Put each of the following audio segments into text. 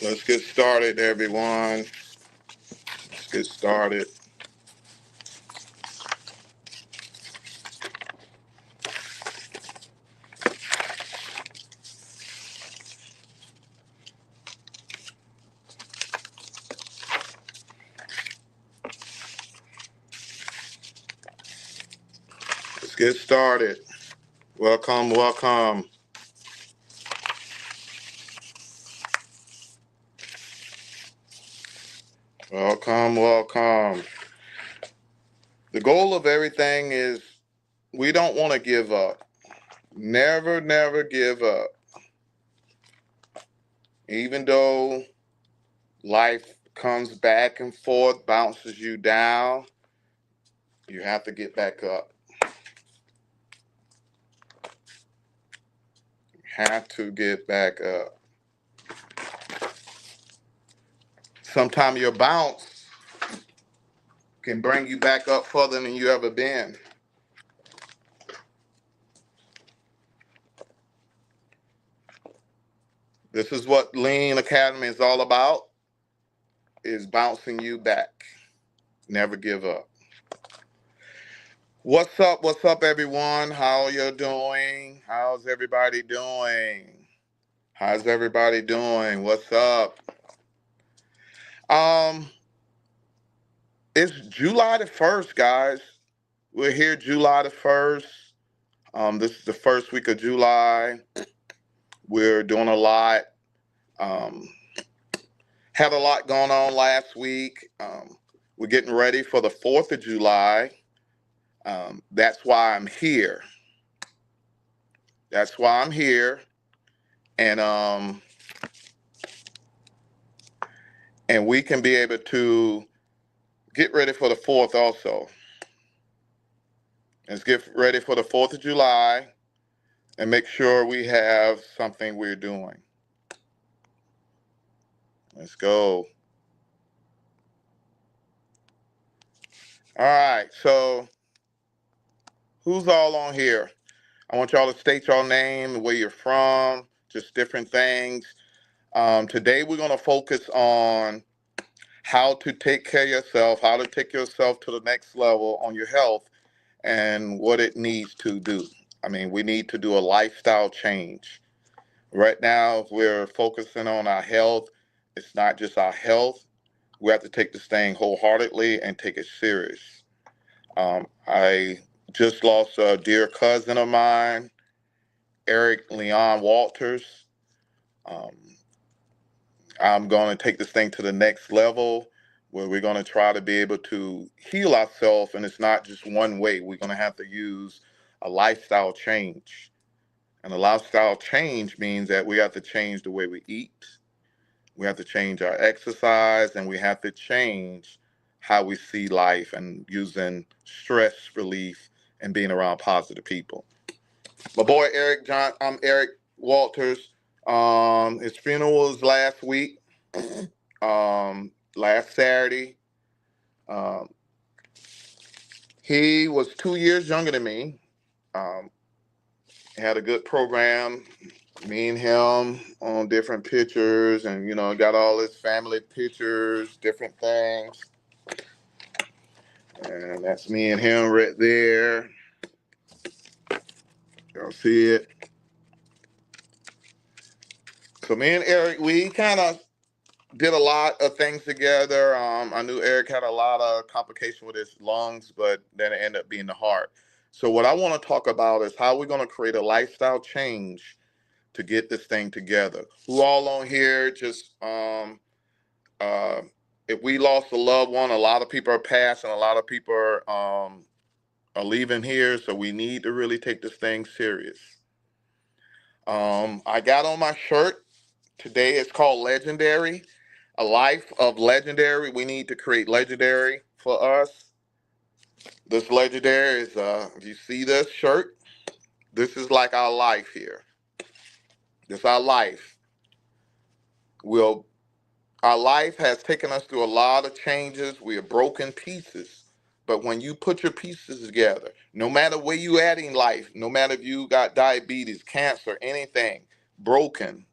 Let's get started, everyone. Let's get started. Let's get started. Welcome, welcome. Welcome, welcome. The goal of everything is we don't want to give up. Never, never give up. Even though life comes back and forth, bounces you down, you have to get back up. You have to get back up. Sometimes your bounce can bring you back up further than you ever been. This is what Lean Academy is all about, is bouncing you back. Never give up. What's up, everyone? How you doing? How's everybody doing? How's everybody doing? What's up? Um, it's July the 1st, guys. We're here July the 1st. This is the first week of July. We're doing a lot. Um, had a lot going on last week. We're getting ready for the 4th of July. That's why I'm here. That's why I'm here. And and we can be able to get ready for the 4th also. Let's get ready for the 4th of July and make sure we have something we're doing. Let's go. All right, so who's all on here? I want y'all to state your name, where you're from, just different things. Today we're going to focus on how to take care of yourself, how to take yourself to the next level on your health, and what it needs to do. I mean, we need to do a lifestyle change. Right now, if we're focusing on our health, it's not just our health. We have to take this thing wholeheartedly and take it serious. I just lost a dear cousin of mine, Eric Leon Walters. Um, I'm going to take this thing to the next level where we're going to try to be able to heal ourselves. And it's not just one way. We're going to have to use a lifestyle change. And a lifestyle change means that we have to change the way we eat. We have to change our exercise, and we have to change how we see life and using stress relief and being around positive people. My boy I'm Eric Walters. His funeral was last week, last Saturday. Um, he was 2 years younger than me. Um, had a good program. Me and him on different pictures, and got all his family pictures, different things. And that's me and him right there. Y'all see it? So me and Eric, we kind of did a lot of things together. I knew Eric had a lot of complication with his lungs, but then it ended up being the heart. So what I want to talk about is how we're going to create a lifestyle change to get this thing together. Who all on here just uh, if we lost a loved one, a lot of people are passing, a lot of people are leaving here, so we need to really take this thing serious. I got on my shirt today. It's called Legendary, a life of legendary. We need to create legendary for us. This legendary is, if you see this shirt, this is like our life here. This is our life. We'll Our life has taken us through a lot of changes. We are broken pieces. But when you put your pieces together, no matter where you at in life, no matter if you got diabetes, cancer, anything, broken,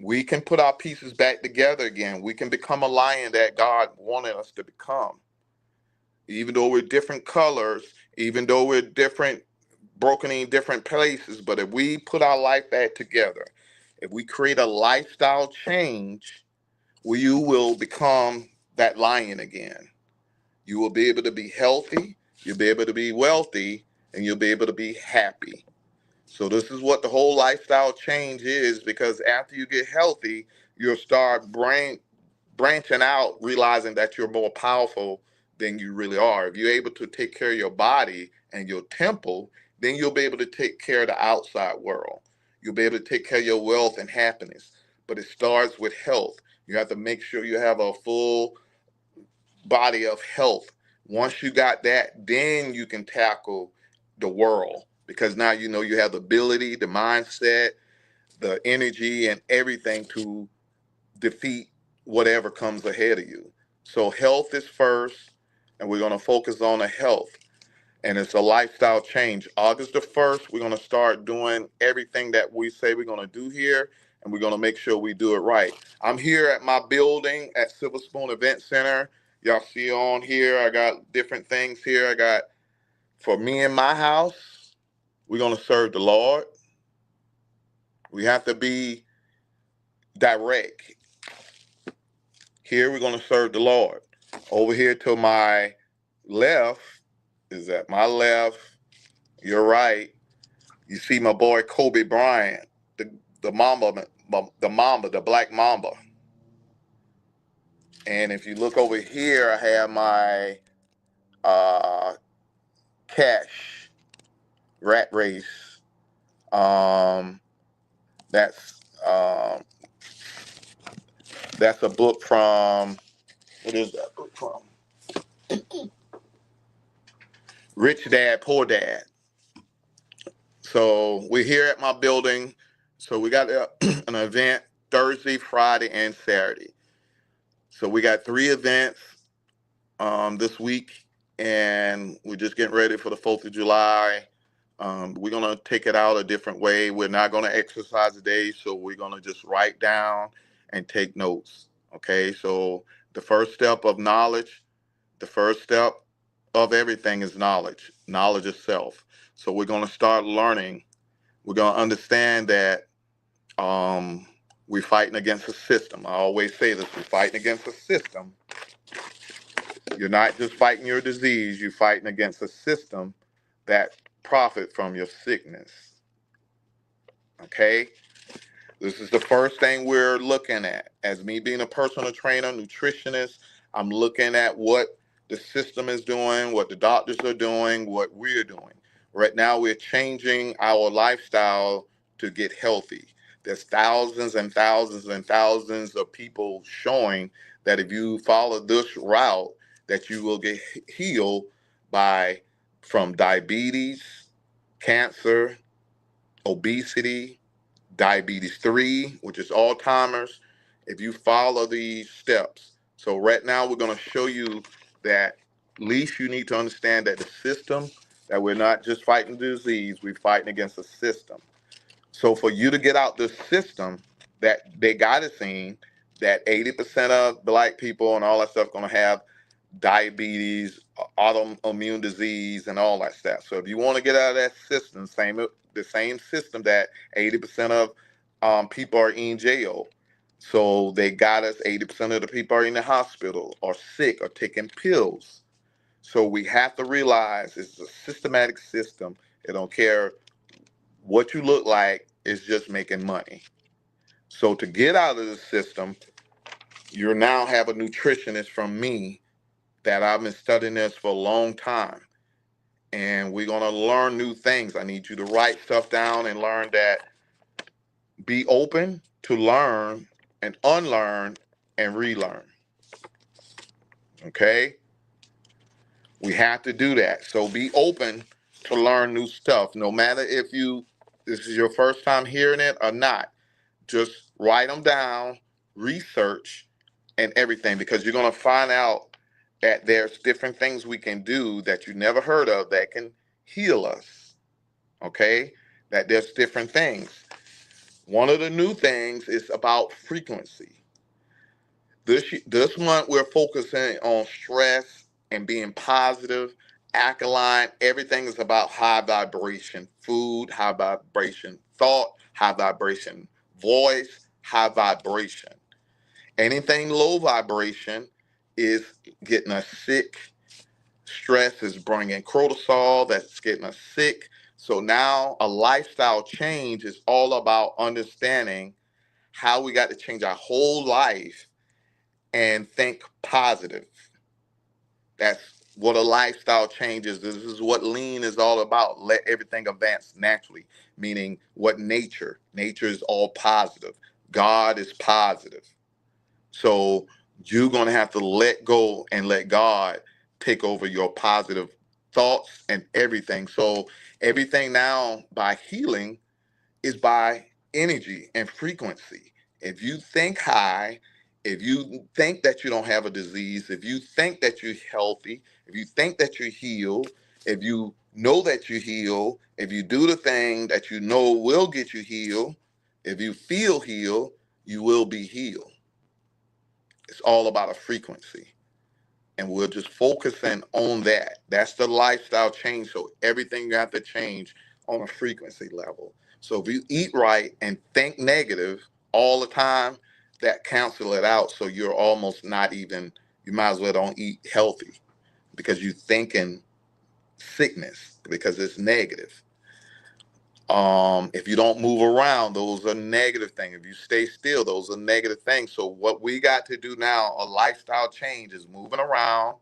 We can put our pieces back together again. We can become a lion that God wanted us to become. Even though we're different colors, even though we're different, broken in different places, but if we put our life back together, if we create a lifestyle change, you will become that lion again. You will be able to be healthy, you'll be able to be wealthy, and you'll be able to be happy. So this is what the whole lifestyle change is, because after you get healthy, you'll start branching out, realizing that you're more powerful than you really are. If you're able to take care of your body and your temple, then you'll be able to take care of the outside world. You'll be able to take care of your wealth and happiness. But it starts with health. You have to make sure you have a full body of health. Once you got that, then you can tackle the world, because now you know you have the ability, the mindset, the energy, and everything to defeat whatever comes ahead of you. So health is first, and we're going to focus on the health. And it's a lifestyle change. August the 1st, we're going to start doing everything that we say we're going to do here, and we're going to make sure we do it right. I'm here at my building at Silver Spoon Event Center. Y'all see on here, I got different things here. I got, for me and my house, we're going to serve the Lord. We have to be direct. Here, we're going to serve the Lord. Over here to my left is at my left. You're right. You see my boy Kobe Bryant, the Mamba, the Black Mamba. And if you look over here, I have my Cash Rat Race. That's um, that's a book from, what is that book from? Rich Dad, Poor Dad. So we're here at my building. So we got an event Thursday, Friday, and Saturday. So we got 3 events this week, and we're just getting ready for the 4th of July. We're going to take it out a different way. We're not going to exercise today, so we're going to just write down and take notes. Okay, so the first step of knowledge, the first step of everything is knowledge. Knowledge is self. So we're going to start learning. We're going to understand that we're fighting against a system. I always say this, we're fighting against a system. You're not just fighting your disease, you're fighting against a system that profit from your sickness. Okay? This is the first thing we're looking at. As me being a personal trainer, nutritionist, I'm looking at what the system is doing, what the doctors are doing, what we're doing. Right now, we're changing our lifestyle to get healthy. There's thousands and thousands and thousands of people showing that if you follow this route, that you will get healed by from diabetes, cancer, obesity, diabetes 3, which is Alzheimer's, if you follow these steps. So right now we're going to show you that at least you need to understand that the system, that we're not just fighting disease, we're fighting against a system. So for you to get out this system that they got us in, that 80% of Black people and all that stuff going to have diabetes, autoimmune disease, and all that stuff. So if you want to get out of that system, the same system that 80% of people are in jail. So they got us, 80% of the people are in the hospital or sick or taking pills. So we have to realize it's a systematic system. It don't care what you look like, it's just making money. So to get out of the system, you now have a nutritionist from me that I've been studying this for a long time. And we're going to learn new things. I need you to write stuff down and learn that. Be open to learn and unlearn and relearn. Okay? We have to do that. So be open to learn new stuff, no matter if this is your first time hearing it or not. Just write them down, research, and everything, because you're going to find out that there's different things we can do that you never heard of that can heal us. Okay? That there's different things. One of the new things is about frequency. This month we're focusing on stress and being positive, alkaline. Everything is about high vibration food, high vibration thought, high vibration voice, high vibration. Anything low vibration is getting us sick. Stress is bringing cortisol that's getting us sick. So now a lifestyle change is all about understanding how we got to change our whole life and think positive. That's what a lifestyle change is. This is what lean is all about. Let everything advance naturally, meaning what nature is all positive. God is positive. So you're going to have to let go and let God take over your positive thoughts and everything. So everything now by healing is by energy and frequency. If you think high, if you think that you don't have a disease, if you think that you're healthy, if you think that you're healed, if you know that you heal, if you do the thing that you know will get you healed, if you feel healed, you will be healed. It's all about a frequency. And we're just focusing on that. That's the lifestyle change. So everything got to change on a frequency level. So if you eat right and think negative all the time, that cancel it out. So you're almost not even, you might as well don't eat healthy because you're thinking sickness because it's negative. If you don't move around, those are negative things. If you stay still, those are negative things. So what we got to do now, a lifestyle change, is moving around,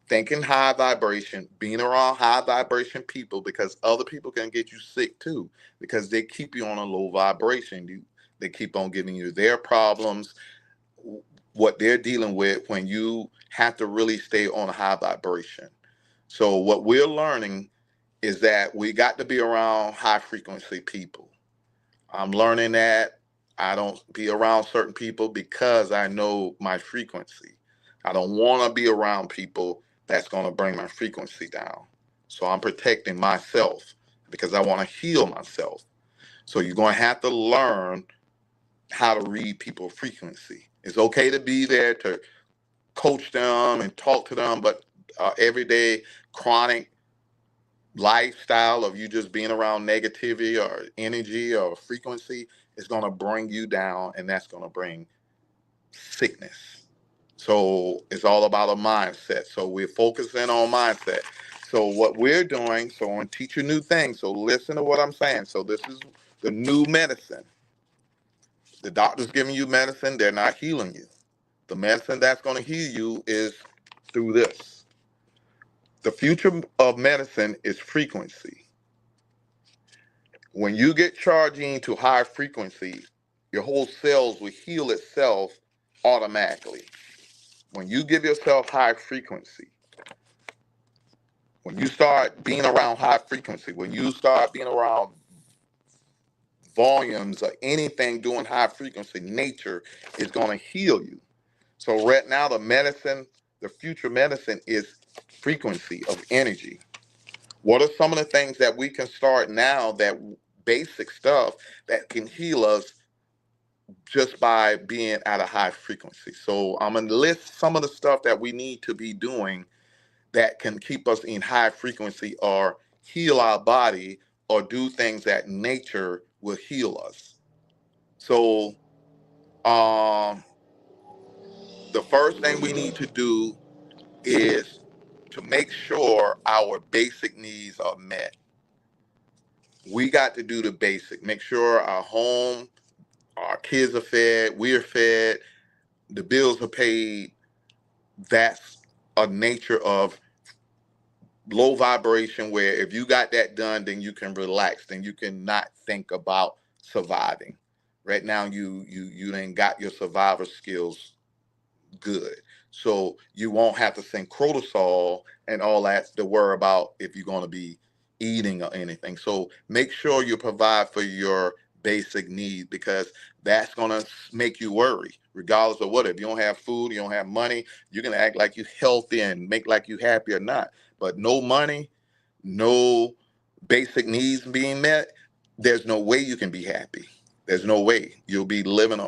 thinking high vibration, being around high vibration people, because other people can get you sick too, because they keep you on a low vibration. They keep on giving you their problems, what they're dealing with, when you have to really stay on a high vibration. So what we're learning is that we got to be around high frequency people. I'm learning that I don't be around certain people because I know my frequency. I don't want to be around people that's going to bring my frequency down. So I'm protecting myself because I want to heal myself. So you're going to have to learn how to read people's frequency. It's okay to be there to coach them and talk to them, but everyday chronic lifestyle of you just being around negativity or energy or frequency is going to bring you down, and that's going to bring sickness. So it's all about a mindset. So we're focusing on mindset. So what we're doing, so I'm going to teach you new things. So listen to what I'm saying. So this is the new medicine. The doctor's giving you medicine, they're not healing you. The medicine that's going to heal you is through this. The future of medicine is frequency. When you get charging to high frequency, your whole cells will heal itself automatically. When you give yourself high frequency, when you start being around high frequency, when you start being around volumes or anything doing high frequency, nature is going to heal you. So right now, the medicine, the future medicine is frequency of energy. What are some of the things that we can start now, that basic stuff that can heal us just by being at a high frequency? So I'm going to list some of the stuff that we need to be doing that can keep us in high frequency or heal our body or do things that nature will heal us. So the first thing we need to do is to make sure our basic needs are met. We got to do the basic, make sure our home, our kids are fed, we're fed, the bills are paid. That's a nature of low vibration, where if you got that done, then you can relax, then you can not think about surviving. Right now, you ain't got your survivor skills good. So you won't have to send cortisol and all that to worry about if you're going to be eating or anything. So make sure you provide for your basic needs, because that's going to make you worry regardless of what. If you don't have food, you don't have money, you're going to act like you're healthy and make like you happy or not. But no money, no basic needs being met, there's no way you can be happy. There's no way. You'll be living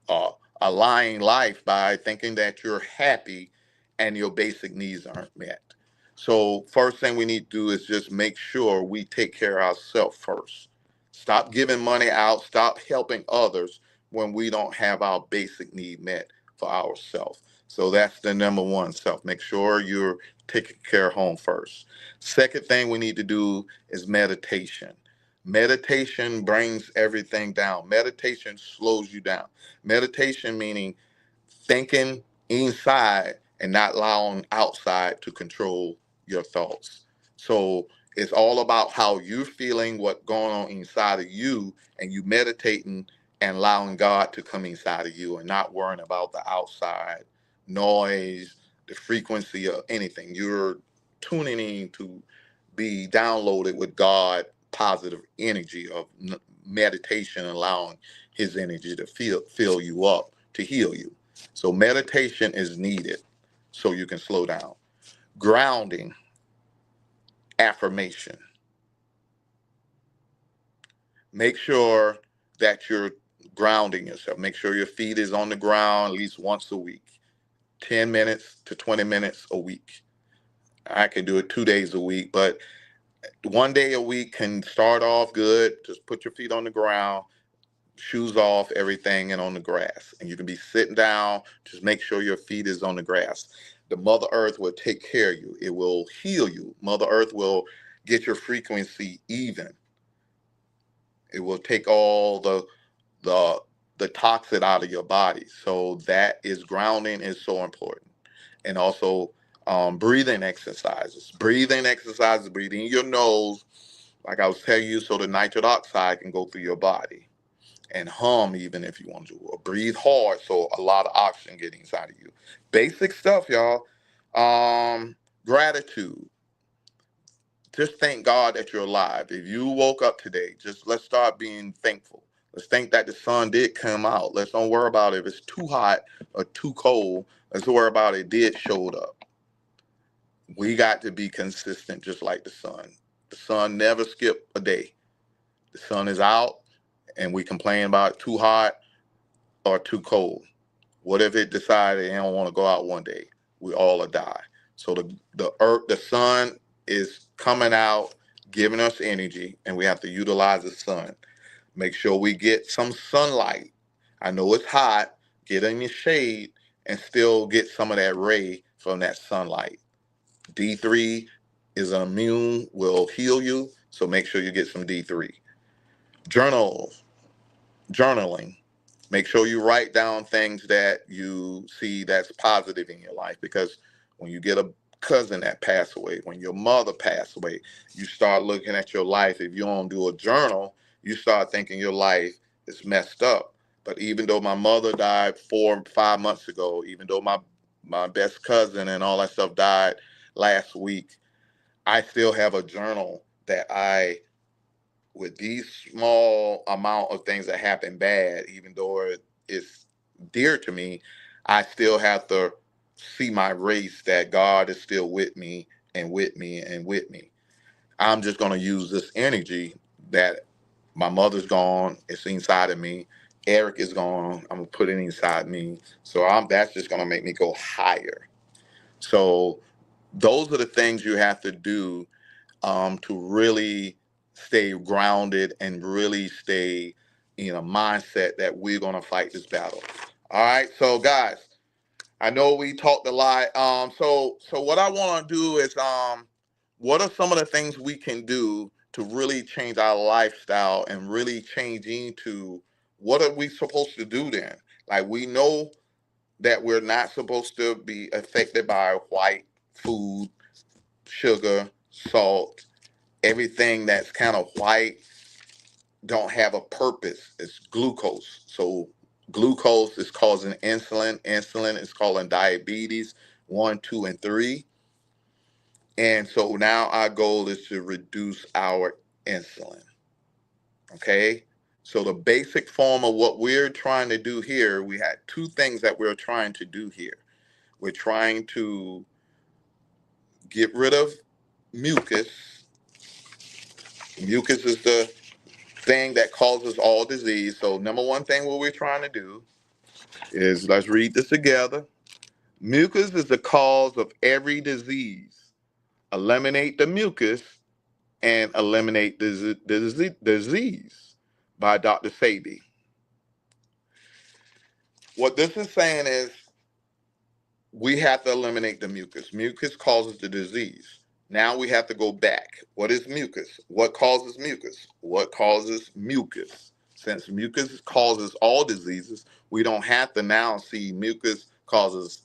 uh, a lying life by thinking that you're happy and your basic needs aren't met. So first thing we need to do is just make sure we take care of ourselves first. Stop giving money out. Stop helping others when we don't have our basic need met for ourselves. So that's the number one, self. Make sure you're taking care of home first. Second thing we need to do is meditation. Meditation brings everything down. Meditation slows you down. Meditation meaning thinking inside and not allowing outside to control your thoughts. So it's all about how you're feeling, what going on inside of you, and you meditating and allowing God to come inside of you and not worrying about the outside noise, the frequency of anything. You're tuning in to be downloaded with God positive energy of meditation, allowing his energy to fill you up to heal you. So meditation is needed so you can slow down. Grounding, affirmation. Make sure that you're grounding yourself. Make sure your feet is on the ground at least once a week. 10 minutes to 20 minutes a week. I can do it 2 days a week, but 1 day a week can start off good. Just put your feet on the ground, shoes off, everything, and on the grass. And you can be sitting down. Just make sure your feet is on the grass. The Mother Earth will take care of you. It will heal you. Mother Earth will get your frequency even. It will take all the the toxin out of your body. So that is grounding is so important. And also breathing exercises. Breathing exercises, breathing in your nose, like I was telling you, so the nitric oxide can go through your body. And hum even if you want to, or breathe hard so a lot of oxygen get inside of you. Basic stuff, y'all. Gratitude. Just thank God that you're alive. If you woke up today, just let's start being thankful. Let's think that the sun did come out. Let's don't worry about if it's too hot or too cold. Let's worry about it did showed up. We got to be consistent just like the sun. The sun never skip a day. The sun is out and we complain about it too hot or too cold. What if it decided they don't want to go out one day? We all will die. So the earth, the sun is coming out, giving us energy, and we have to utilize the sun. Make sure we get some sunlight. I know it's hot. Get in your shade and still get some of that ray from that sunlight. D3 is an immune, will heal you. So make sure you get some D3. Journal, journaling. Make sure you write down things that you see that's positive in your life, because when you get a cousin that passed away, when your mother passed away, you start looking at your life. If you don't do a journal, you start thinking your life is messed up. But even though my mother died 4 or 5 months ago, even though my best cousin and all that stuff died last week, I still have a journal that I, with these small amount of things that happen bad, even though it's dear to me, I still have to see my race that God is still with me and with me and with me. I'm just going to use this energy that my mother's gone, it's inside of me. Eric is gone, I'm going to put it inside me. So that's just going to make me go higher. So those are the things you have to do to really stay grounded and really stay in a mindset that we're going to fight this battle. All right. So guys, I know we talked a lot. So what I want to do is, what are some of the things we can do to really change our lifestyle and really change into what are we supposed to do then? Like, we know that we're not supposed to be affected by white food, sugar, salt, everything that's kind of white don't have a purpose. It's glucose. So glucose is causing insulin. Insulin is causing diabetes 1, 2, and 3. And so now our goal is to reduce our insulin. Okay. So the basic form of what we're trying to do here, we had two things that we're trying to do here. We're trying to get rid of mucus. Mucus is the thing that causes all disease. So number one thing what we're trying to do is, let's read this together. Mucus is the cause of every disease. Eliminate the mucus and eliminate the disease by Dr. Sebi. What this is saying is we have to eliminate the mucus. Mucus causes the disease. Now we have to go back. What is mucus? What causes mucus? What causes mucus? Since mucus causes all diseases, we don't have to now see mucus causes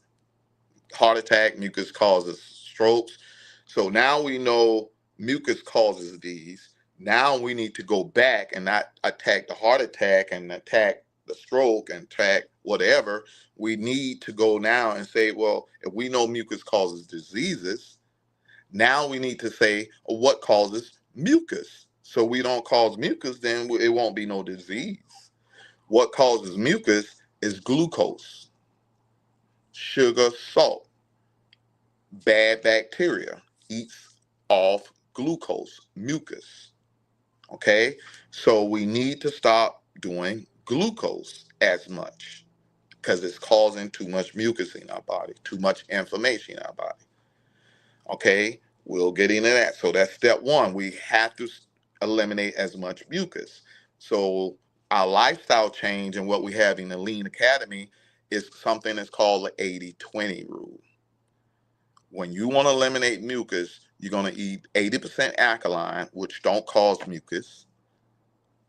heart attack, mucus causes strokes. So now we know mucus causes these. Now we need to go back and not attack the heart attack and attack the stroke and attack whatever. We need to go now and say, well, if we know mucus causes diseases, now we need to say what causes mucus. So we don't cause mucus, then it won't be no disease. What causes mucus is glucose, sugar, salt. Bad bacteria eats off glucose, mucus. Okay, so we need to stop doing glucose as much because it's causing too much mucus in our body, too much inflammation in our body. Okay, we'll get into that. So that's step one. We have to eliminate as much mucus. So our lifestyle change and what we have in the Lean Academy is something that's called the 80-20 rule. When you want to eliminate mucus, you're going to eat 80% alkaline, which don't cause mucus,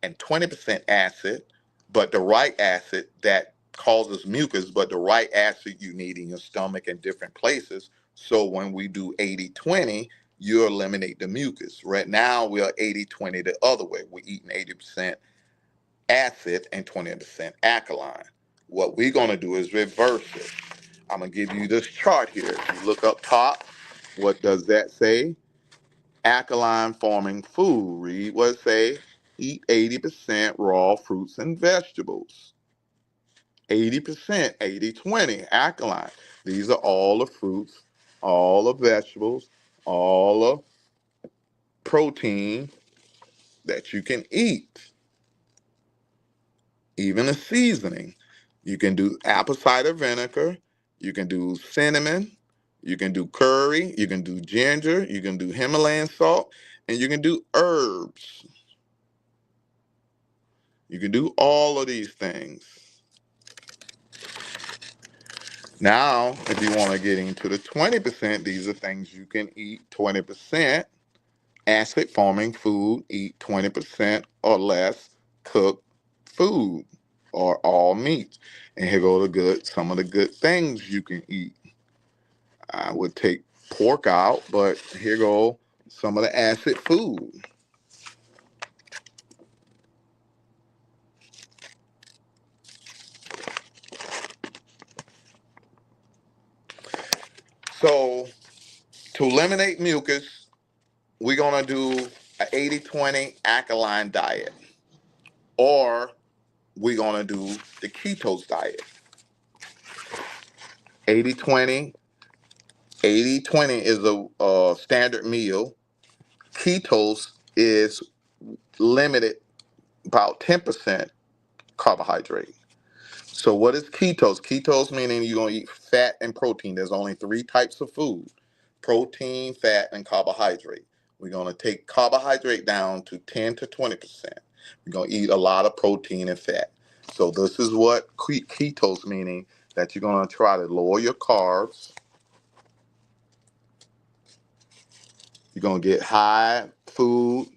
and 20% acid, but the right acid that causes mucus, but the right acid you need in your stomach and different places. So when we do 80-20, you eliminate the mucus. Right now, we are 80-20 the other way. We're eating 80% acid and 20% alkaline. What we're going to do is reverse it. I'm going to give you this chart here. If you look up top, what does that say? Alkaline forming food. Read what it say. Eat 80% raw fruits and vegetables. 80%, 80-20, alkaline. These are all the fruits, all the vegetables, all the protein that you can eat. Even the seasoning. You can do apple cider vinegar. You can do cinnamon. You can do curry. You can do ginger. You can do Himalayan salt. And you can do herbs. You can do all of these things. Now, if you want to get into the 20%, these are things you can eat 20%. Acid forming food, eat 20% or less cooked food or all meat. And here go some of the good things you can eat. I would take pork out, but here go some of the acid food. So to eliminate mucus, we're gonna do an 80-20 alkaline diet, or we're gonna do the ketos diet. 80-20. 80-20 is a standard meal. Ketos is limited, about 10% carbohydrate. So what is ketos? Ketos meaning you're going to eat fat and protein. There's only three types of food: protein, fat, and carbohydrate. We're going to take carbohydrate down to 10 to 20%. We're going to eat a lot of protein and fat. So this is what ketos meaning, that you're going to try to lower your carbs. You're going to get high food,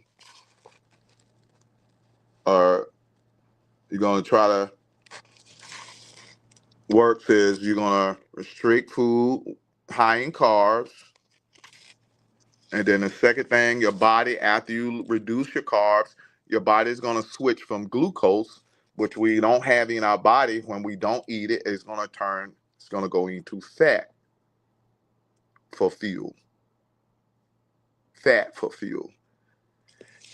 or you're going to try to work is you're going to restrict food high in carbs. And then the second thing, your body, after you reduce your carbs, your body is going to switch from glucose, which we don't have in our body when we don't eat it. It's going to go into fat for fuel. Fat for fuel.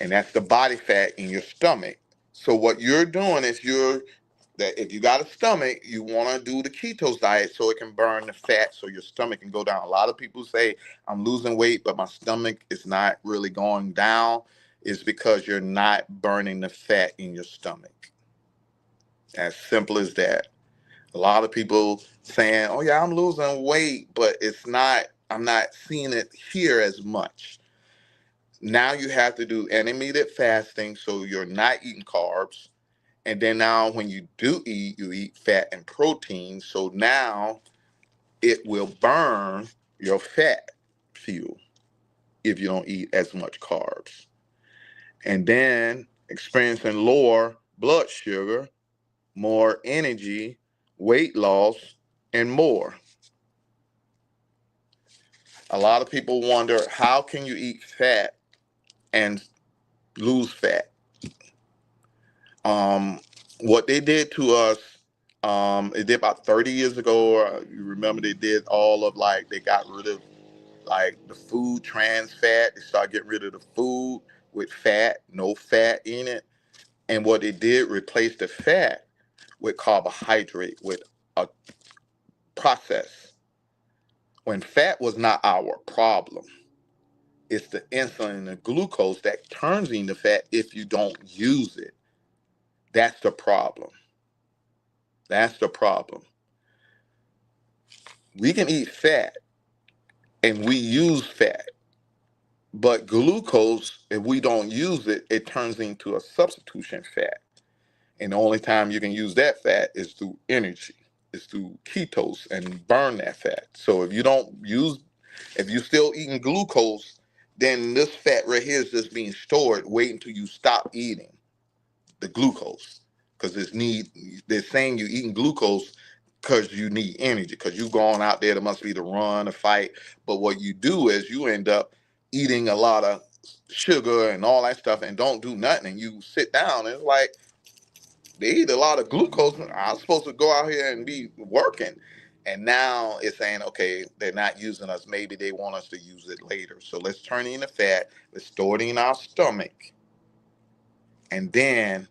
And that's the body fat in your stomach. So what you're doing is that if you got a stomach, you want to do the ketos diet so it can burn the fat so your stomach can go down. A lot of people say, I'm losing weight, but my stomach is not really going down. is because you're not burning the fat in your stomach. As simple as that. A lot of people saying, "Oh yeah, I'm losing weight," but it's not. I'm not seeing it here as much. Now you have to do intermittent fasting, so you're not eating carbs. And then now when you do eat, you eat fat and protein. So now it will burn your fat fuel if you don't eat as much carbs. And then experiencing lower blood sugar, more energy, weight loss, and more. A lot of people wonder, how can you eat fat and lose fat? Um, what they did to us, it did about 30 years ago. You remember they did all of like, they got rid of like the food trans fat. They started getting rid of the food with fat, no fat in it. And what they did, replace the fat with carbohydrate, with a process. When fat was not our problem, it's the insulin and the glucose that turns into fat if you don't use it. That's the problem. That's the problem. We can eat fat and we use fat, but glucose, if we don't use it, it turns into a substitution fat. And the only time you can use that fat is through energy, is through ketose and burn that fat. So if you don't use, if you're still eating glucose, then this fat right here is just being stored, waiting until you stop eating the glucose. Because they're saying you're eating glucose because you need energy, because you've gone out there, there must be to run, a fight. But what you do is you end up eating a lot of sugar and all that stuff and don't do nothing. And you sit down and it's like, they eat a lot of glucose. I'm supposed to go out here and be working. And now it's saying, okay, they're not using us. Maybe they want us to use it later. So let's turn it into fat. Let's store it in our stomach. And then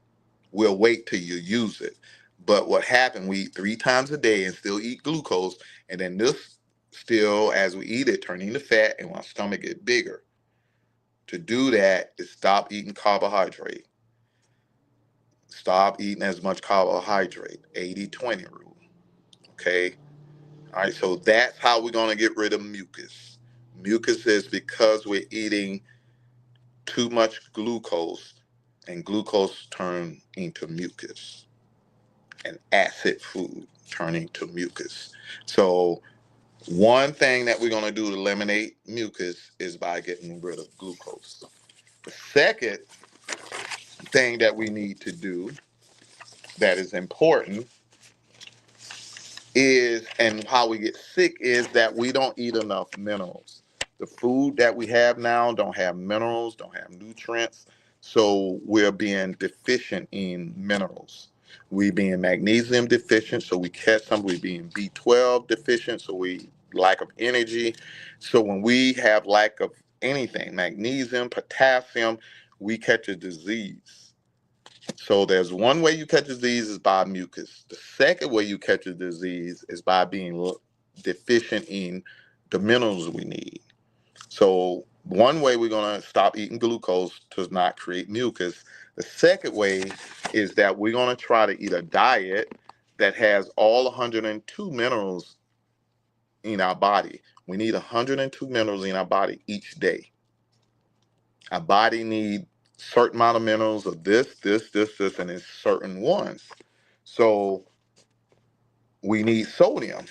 we'll wait till you use it. But what happened, we eat 3 times a day and still eat glucose. And then this still, as we eat it, turn into fat and our stomach get bigger. To do that is stop eating carbohydrate. Stop eating as much carbohydrate. 80-20 rule. Okay. All right. So that's how we're going to get rid of mucus. Mucus is because we're eating too much glucose, and glucose turn into mucus, and acid food turning to mucus. So one thing that we're going to do to eliminate mucus is by getting rid of glucose. The second thing that we need to do that is important is, and how we get sick, is that we don't eat enough minerals. The food that we have now don't have minerals, don't have nutrients, so we're being deficient in minerals. We being magnesium deficient, so we catch some. We being B12 deficient, so we lack of energy. So when we have lack of anything, magnesium, potassium, we catch a disease. So there's one way you catch a disease is by mucus. The second way you catch a disease is by being deficient in the minerals we need. So one way we're going to stop eating glucose to not create mucus. The second way is that we're going to try to eat a diet that has all 102 minerals in our body. We need 102 minerals in our body each day. Our body needs certain amount of minerals of this, and it's certain ones. So we need sodium,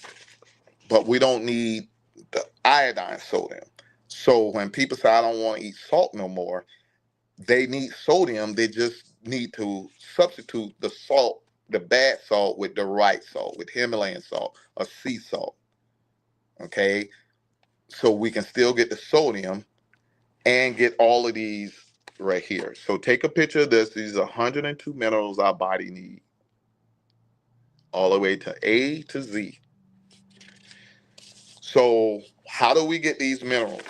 but we don't need the iodine sodium. So when people say, I don't want to eat salt no more, they need sodium. They just need to substitute the salt, the bad salt, with the right salt, with Himalayan salt or sea salt. Okay. So we can still get the sodium and get all of these right here. So take a picture of this. These are 102 minerals our body needs, all the way to A to Z. So how do we get these minerals?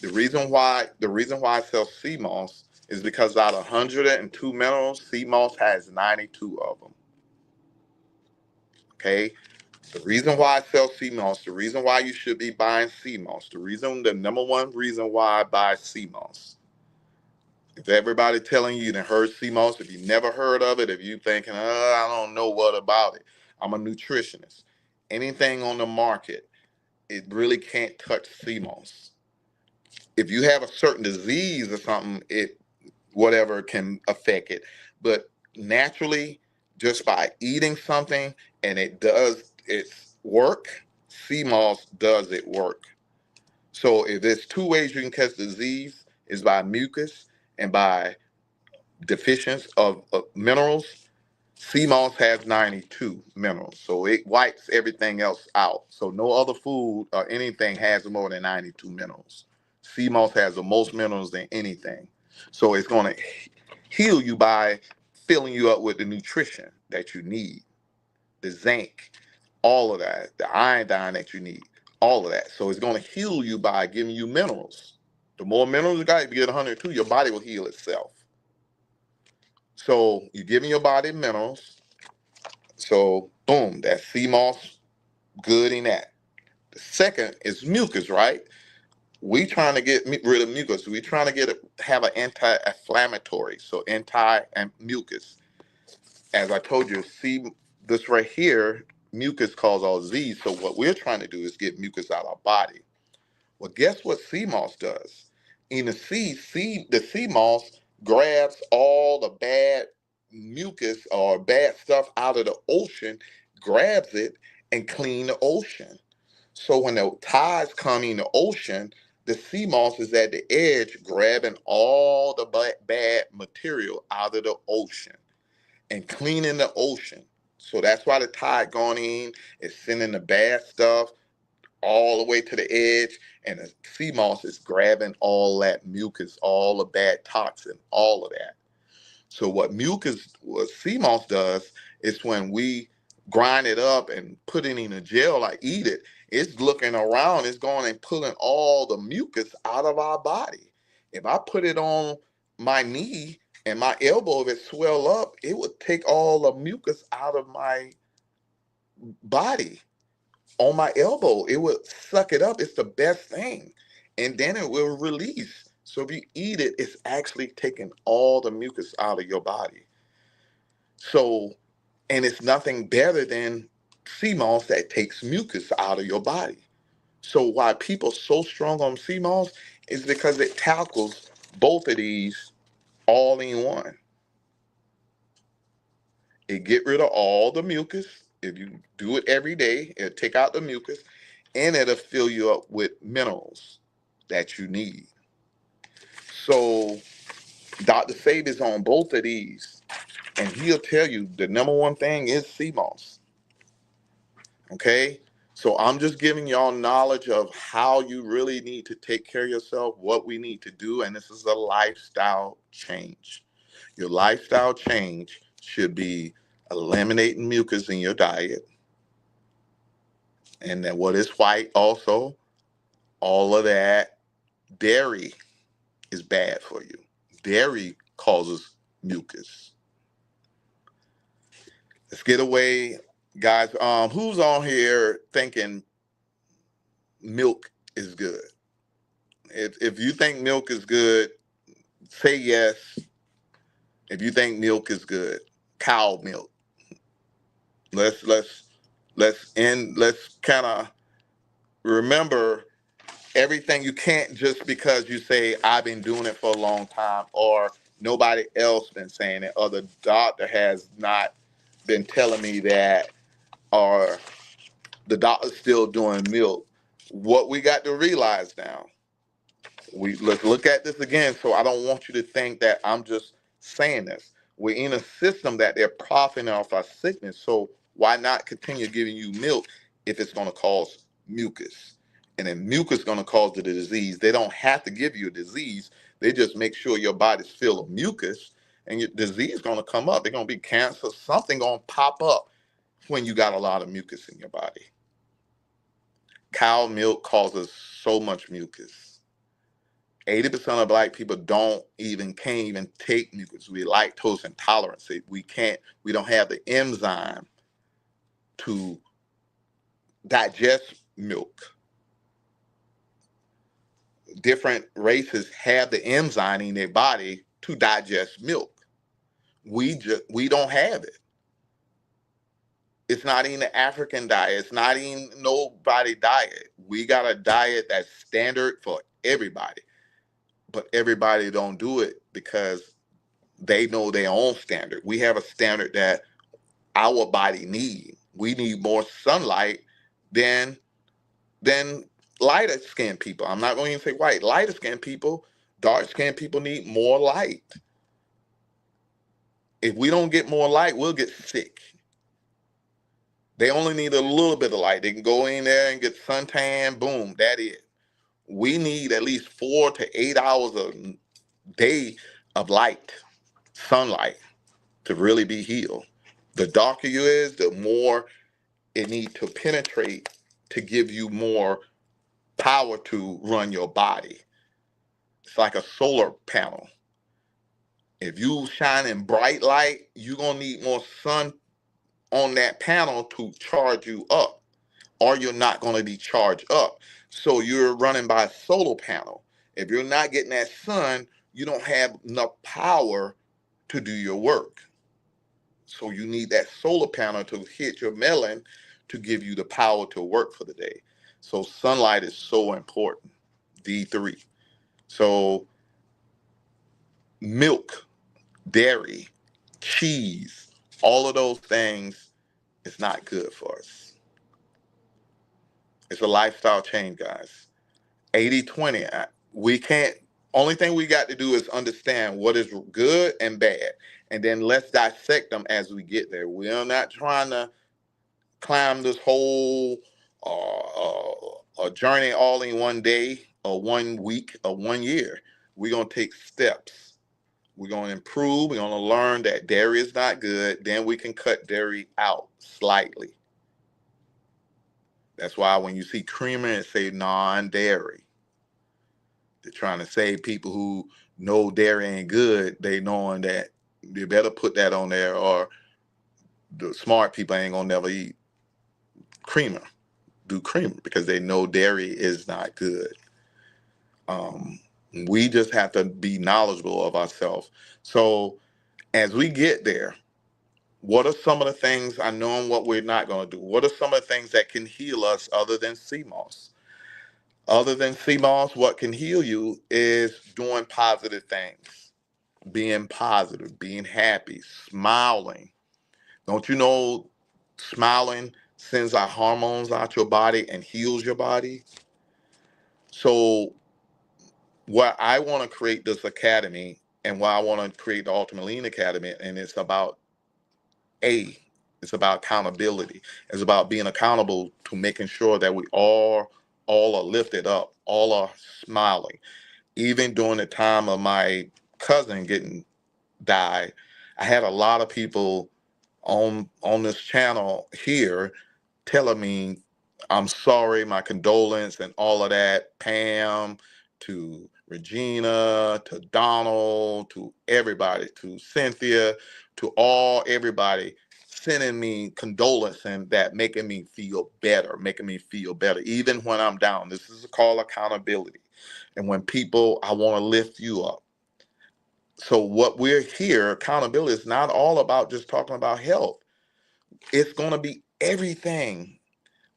The reason why I sell sea moss is because out of 102 minerals, sea moss has 92 of them. Okay. The reason why I sell sea moss, the reason why you should be buying sea moss, the number one reason why I buy sea moss If everybody telling you that heard sea moss, if you never heard of it, if you thinking, I don't know what about it, I'm a nutritionist. Anything on the market, it really can't touch sea moss. If you have a certain disease or something, it whatever can affect it. But naturally, just by eating something and it does its work, sea moss does it work. So if there's two ways you can catch disease is by mucus and by deficiency of minerals. Sea moss has 92 minerals, so it wipes everything else out. So no other food or anything has more than 92 minerals. Sea moss has the most minerals than anything. So it's going to heal you by filling you up with the nutrition that you need, the zinc, all of that, the iodine that you need, all of that. So it's going to heal you by giving you minerals. The more minerals you got, if you get 102, your body will heal itself. So you're giving your body minerals. So boom, that sea moss, good in that. The second is mucus, right? We trying to get rid of mucus. We trying to have an anti-inflammatory, so anti-mucus. As I told you, see this right here, mucus causes all disease. So what we're trying to do is get mucus out of our body. Well, guess what sea moss does? In the the sea moss grabs all the bad mucus or bad stuff out of the ocean, grabs it and clean the ocean. So when the tides come in the ocean, the sea moss is at the edge grabbing all the bad material out of the ocean and cleaning the ocean. So that's why the tide going in is sending the bad stuff all the way to the edge, and the sea moss is grabbing all that mucus, all the bad toxin, all of that. So what sea moss does is when we grind it up and put it in a gel, like eat it, it's looking around, it's going and pulling all the mucus out of our body. If I put it on my knee and my elbow, if it swell up, it would take all the mucus out of my body on my elbow. It will suck it up. It's the best thing. And then it will release. So if you eat it, it's actually taking all the mucus out of your body. So, and it's nothing better than sea moss that takes mucus out of your body. So why people so strong on sea moss is because it tackles both of these all in one. It get rid of all the mucus. If you do it every day, it'll take out the mucus and it'll fill you up with minerals that you need. So Dr. Sabe is on both of these, and he'll tell you the number one thing is sea moss. Okay? So I'm just giving y'all knowledge of how you really need to take care of yourself, what we need to do, and this is a lifestyle change. Your lifestyle change should be eliminating mucus in your diet. And then what is white also, all of that dairy is bad for you. Dairy causes mucus. Let's get away, guys. Who's on here thinking milk is good? If you think milk is good, say yes. If you think milk is good, cow milk. Let's let's kind of remember everything. You can't just because you say I've been doing it for a long time or nobody else been saying it or the doctor has not been telling me that or the doctor's still doing milk. What we got to realize now, let's look at this again. So I don't want you to think that I'm just saying this. We're in a system that they're profiting off our sickness. So why not continue giving you milk if it's going to cause mucus? And then mucus is going to cause the disease. They don't have to give you a disease. They just make sure your body's full of mucus and your disease is going to come up. They're going to be cancer. Something going to pop up when you got a lot of mucus in your body. Cow milk causes so much mucus. 80% of black people can't even take mucus. We're lactose intolerant. We don't have the enzyme to digest milk. Different races have the enzyme in their body to digest milk. We don't have it. It's not in the African diet. It's not in nobody diet. We got a diet that's standard for everybody, but everybody don't do it because they know their own standard. We have a standard that our body need. We need more sunlight than than lighter skinned people. I'm not going to say white. Lighter skinned people, dark skinned people need more light. If we don't get more light, we'll get sick. They only need a little bit of light. They can go in there and get suntan, boom, that is. We need at least 4 to 8 hours a day of light, sunlight, to really be healed. The darker you is, the more it needs to penetrate to give you more power to run your body. It's like a solar panel. If you shine in bright light, you're going to need more sun on that panel to charge you up, or you're not going to be charged up. So you're running by a solar panel. If you're not getting that sun, you don't have enough power to do your work. So you need that solar panel to hit your melon to give you the power to work for the day. So sunlight is so important. D3. So milk, dairy, cheese, all of those things is not good for us. It's a lifestyle change, guys. 80-20. We can't, only thing we got to do is understand what is good and bad. And then let's dissect them as we get there. We're not trying to climb this whole journey all in one day or 1 week or 1 year. We're going to take steps. We're going to improve. We're going to learn that dairy is not good. Then we can cut dairy out slightly. That's why when you see creamer, it say non-dairy. They're trying to save people who know dairy ain't good. They knowing that they better put that on there, or the smart people ain't gonna never eat creamer, do creamer, because they know dairy is not good. We just have to be knowledgeable of ourselves. So as we get there, what are some of the things I know and what we're not going to do? What are some of the things that can heal us other than CMOS? Other than CMOS, what can heal you is doing positive things, being positive, being happy, smiling. Don't you know smiling sends our hormones out your body and heals your body? So what I want to create this academy, and why I want to create the Ultimate Lean Academy, and it's about it's about accountability. It's about being accountable to making sure that we all are lifted up, all are smiling. Even during the time of my cousin getting died, I had a lot of people on this channel here telling me, I'm sorry, my condolence and all of that. Pam, to Regina, to Donald, to everybody, to Cynthia, to everybody sending me condolence and that, making me feel better, even when I'm down. This is called accountability. And when people, I want to lift you up. So what we're here, accountability is not all about just talking about health. It's going to be everything.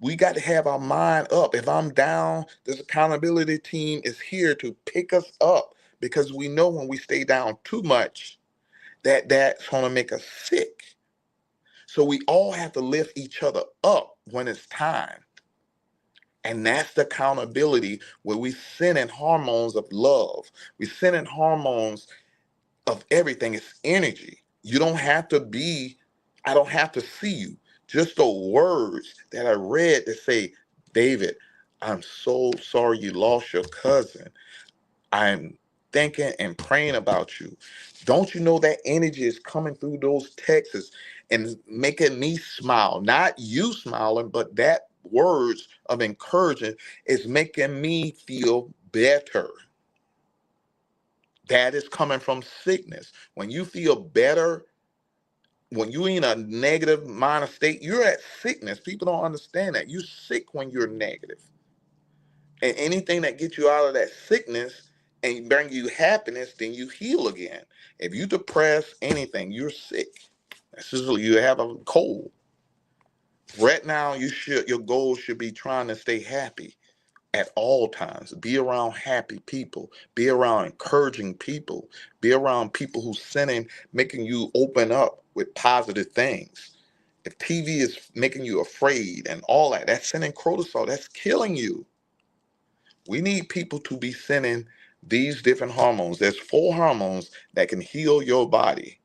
We got to have our mind up. If I'm down, this accountability team is here to pick us up, because we know when we stay down too much, that's going to make us sick. So we all have to lift each other up when it's time. And that's the accountability, where we send in hormones of love. We send in hormones of everything. It's energy. You don't have to be, I don't have to see you. Just the words that I read that say, David, I'm so sorry you lost your cousin. I'm thinking and praying about you. Don't you know that energy is coming through those texts and making me smile? Not you smiling, but that words of encouragement is making me feel better. That is coming from sickness. When you feel better, when you're in a negative mind state, you're at sickness. People don't understand that. You're sick when you're negative. And anything that gets you out of that sickness and bring you happiness, then you heal again. If you depress anything, you're sick. This is you have a cold. Right now, your goal should be trying to stay happy at all times. Be around happy people. Be around encouraging people. Be around people who sending, making you open up with positive things. If TV is making you afraid and all that, that's sending cortisol. That's killing you. We need people to be sending these different hormones. There's 4 hormones that can heal your body.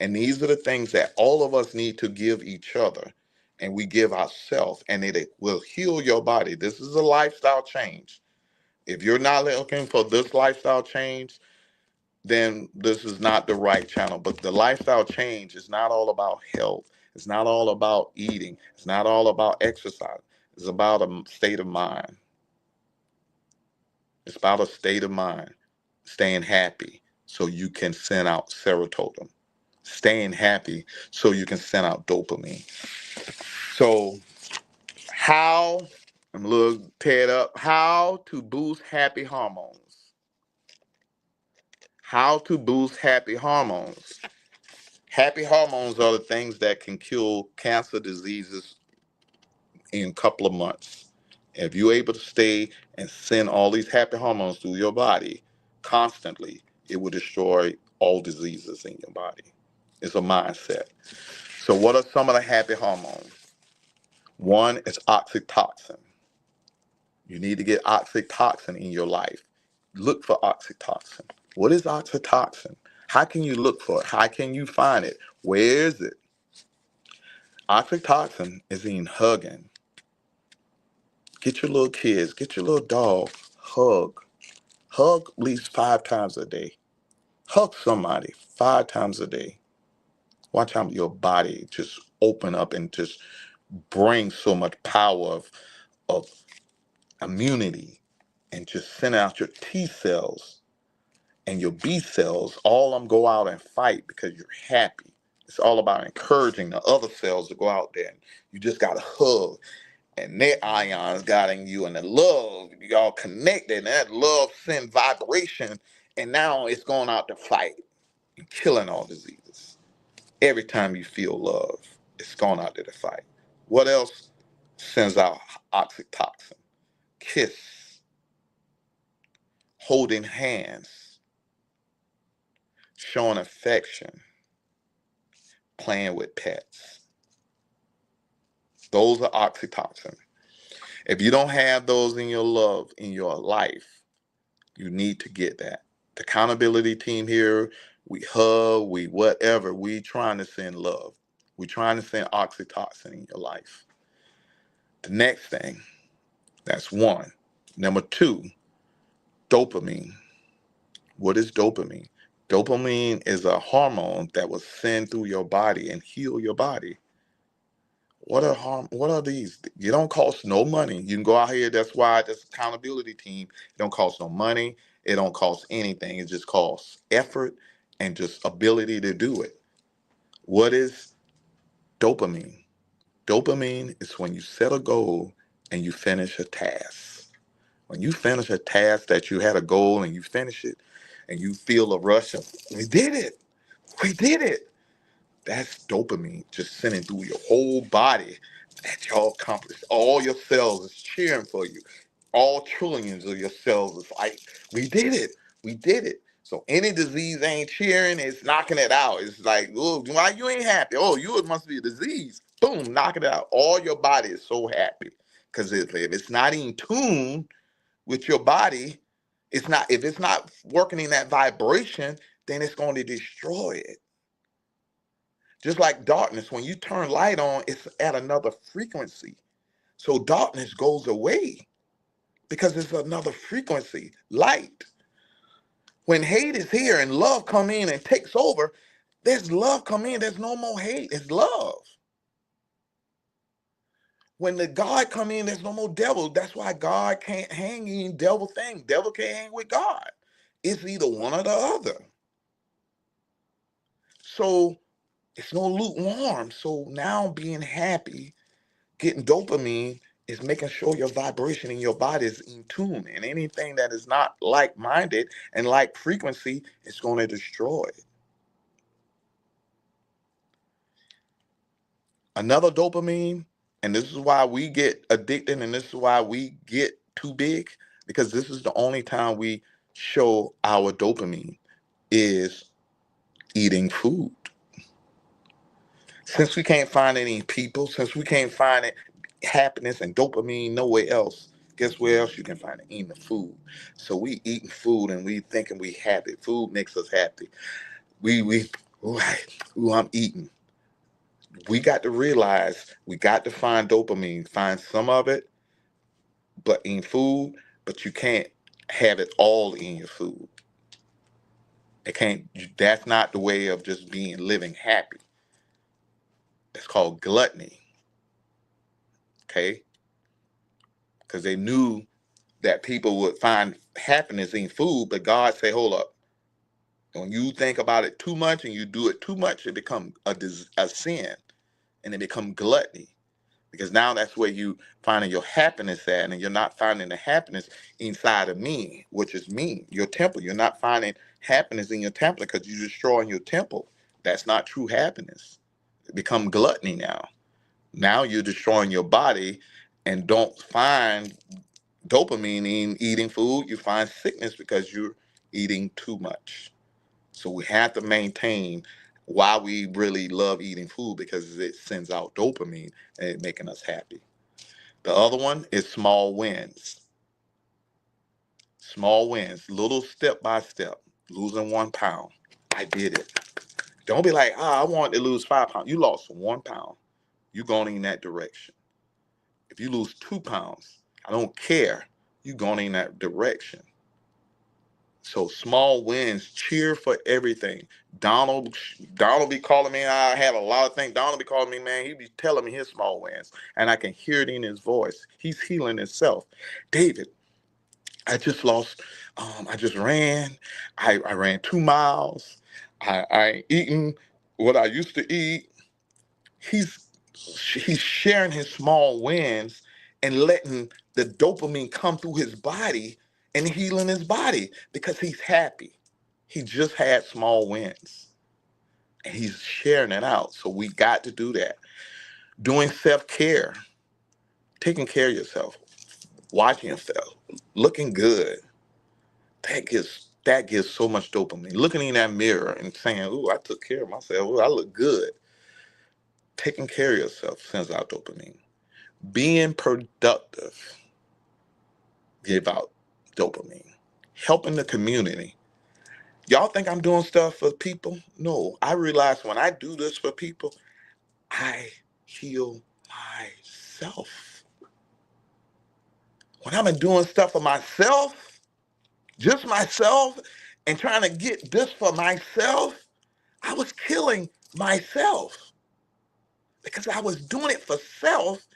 And these are the things that all of us need to give each other. And we give ourselves, and it will heal your body. This is a lifestyle change. If you're not looking for this lifestyle change, then this is not the right channel. But the lifestyle change is not all about health. It's not all about eating. It's not all about exercise. It's about a state of mind. It's about a state of mind, staying happy so you can send out serotonin, staying happy so you can send out dopamine. So, how, I'm a little teared up, how to boost happy hormones. How to boost happy hormones. Happy hormones are the things that can kill cancer diseases in a couple of months. If you're able to stay and send all these happy hormones through your body constantly, it will destroy all diseases in your body. It's a mindset. So what are some of the happy hormones? One is oxytocin. You need to get oxytocin in your life. Look for oxytocin. What is oxytocin? How can you look for it? How can you find it? Where is it? Oxytocin is in hugging. Get your little kids, get your little dog, hug. Hug at least 5 times a day. Hug somebody 5 times a day. Watch how your body just open up and just bring so much power of immunity, and just send out your T cells and your B cells. All of them go out and fight because you're happy. It's all about encouraging the other cells to go out there. And you just got to hug, and their ions got in you, and the love, y'all connected, and that love send vibration, and now it's going out to fight and killing all diseases. Every time you feel love, it's going out there to fight. What else sends out oxytocin? Kiss, holding hands, showing affection, playing with pets. Those are oxytocin. If you don't have those in your love, in your life, you need to get that. The accountability team here, we hug, we whatever, we trying to send love. We trying to send oxytocin in your life. The next thing, that's 1. Number 2, dopamine. What is dopamine? Dopamine is a hormone that will send through your body and heal your body. What are these? You don't cost no money. You can go out here. That's why this accountability team, it don't cost no money. It don't cost anything. It just costs effort and just ability to do it. What is dopamine? Dopamine is when you set a goal and you finish a task. When you finish a task that you had a goal and you finish it, and you feel a rush of, we did it. We did it. That's dopamine just sending through your whole body that y'all accomplished. All your cells is cheering for you. All trillions of your cells is like, we did it. We did it. So any disease ain't cheering, it's knocking it out. It's like, oh, why you ain't happy? Oh, it must be a disease. Boom, knocking it out. All your body is so happy. Because if it's not in tune with your body, if it's not working in that vibration, then it's going to destroy it. Just like darkness, when you turn light on, it's at another frequency. So darkness goes away because it's another frequency, light. When hate is here and love come in and takes over, there's love come in, there's no more hate, it's love. When the God come in, there's no more devil. That's why God can't hang in devil thing. Devil can't hang with God. It's either one or the other. So it's no lukewarm. So now being happy, getting dopamine, is making sure your vibration in your body is in tune. And anything that is not like-minded and like frequency is going to destroy it. Another dopamine, and this is why we get addicted and this is why we get too big, because this is the only time we show our dopamine is eating food. Since we can't find any people, since we can't find it, happiness and dopamine nowhere else, guess where else you can find it? Eating the food. So we eating food and we thinking we happy. Food makes us happy. Ooh, ooh, I'm eating. We got to realize we got to find dopamine, find some of it, but in food, but you can't have it all in your food. It can't, that's not the way of just being living happy. It's called gluttony. Okay? Because they knew that people would find happiness in food, but God say, hold up. When you think about it too much and you do it too much, it becomes a sin, and it becomes gluttony. Because now that's where you finding your happiness at, and you're not finding the happiness inside of me, which is me, your temple. You're not finding happiness in your temple because you're destroying your temple. That's not true happiness. It becomes gluttony now. Now you're destroying your body and don't find dopamine in eating food. You find sickness because you're eating too much. So we have to maintain why we really love eating food, because it sends out dopamine and it making us happy. The other one is small wins. Small wins, little step by step. Losing 1 pound. I did it. Don't be like, I want to lose 5 pounds. You lost 1 pound. You're going in that direction. If you lose 2 pounds, I don't care. You're going in that direction. So small wins, cheer for everything. Donald be calling me. I have a lot of things. Donald be calling me, man. He be telling me his small wins, and I can hear it in his voice. He's healing himself. David, I just lost. I just ran. I ran 2 miles. I ain't eating what I used to eat. He's he's sharing his small wins and letting the dopamine come through his body and healing his body because he's happy. He just had small wins and he's sharing it out. So we got to do that. Doing self-care, taking care of yourself, watching yourself, looking good. That gives so much dopamine. Looking in that mirror and saying, "Ooh, I took care of myself. Ooh, I look good." Taking care of yourself sends out dopamine. Being productive give out dopamine. Helping the community. Y'all think I'm doing stuff for people? No, I realize when I do this for people, I heal myself. When I'm doing stuff for myself, just myself, and trying to get this for myself, I was killing myself because I was doing it for self,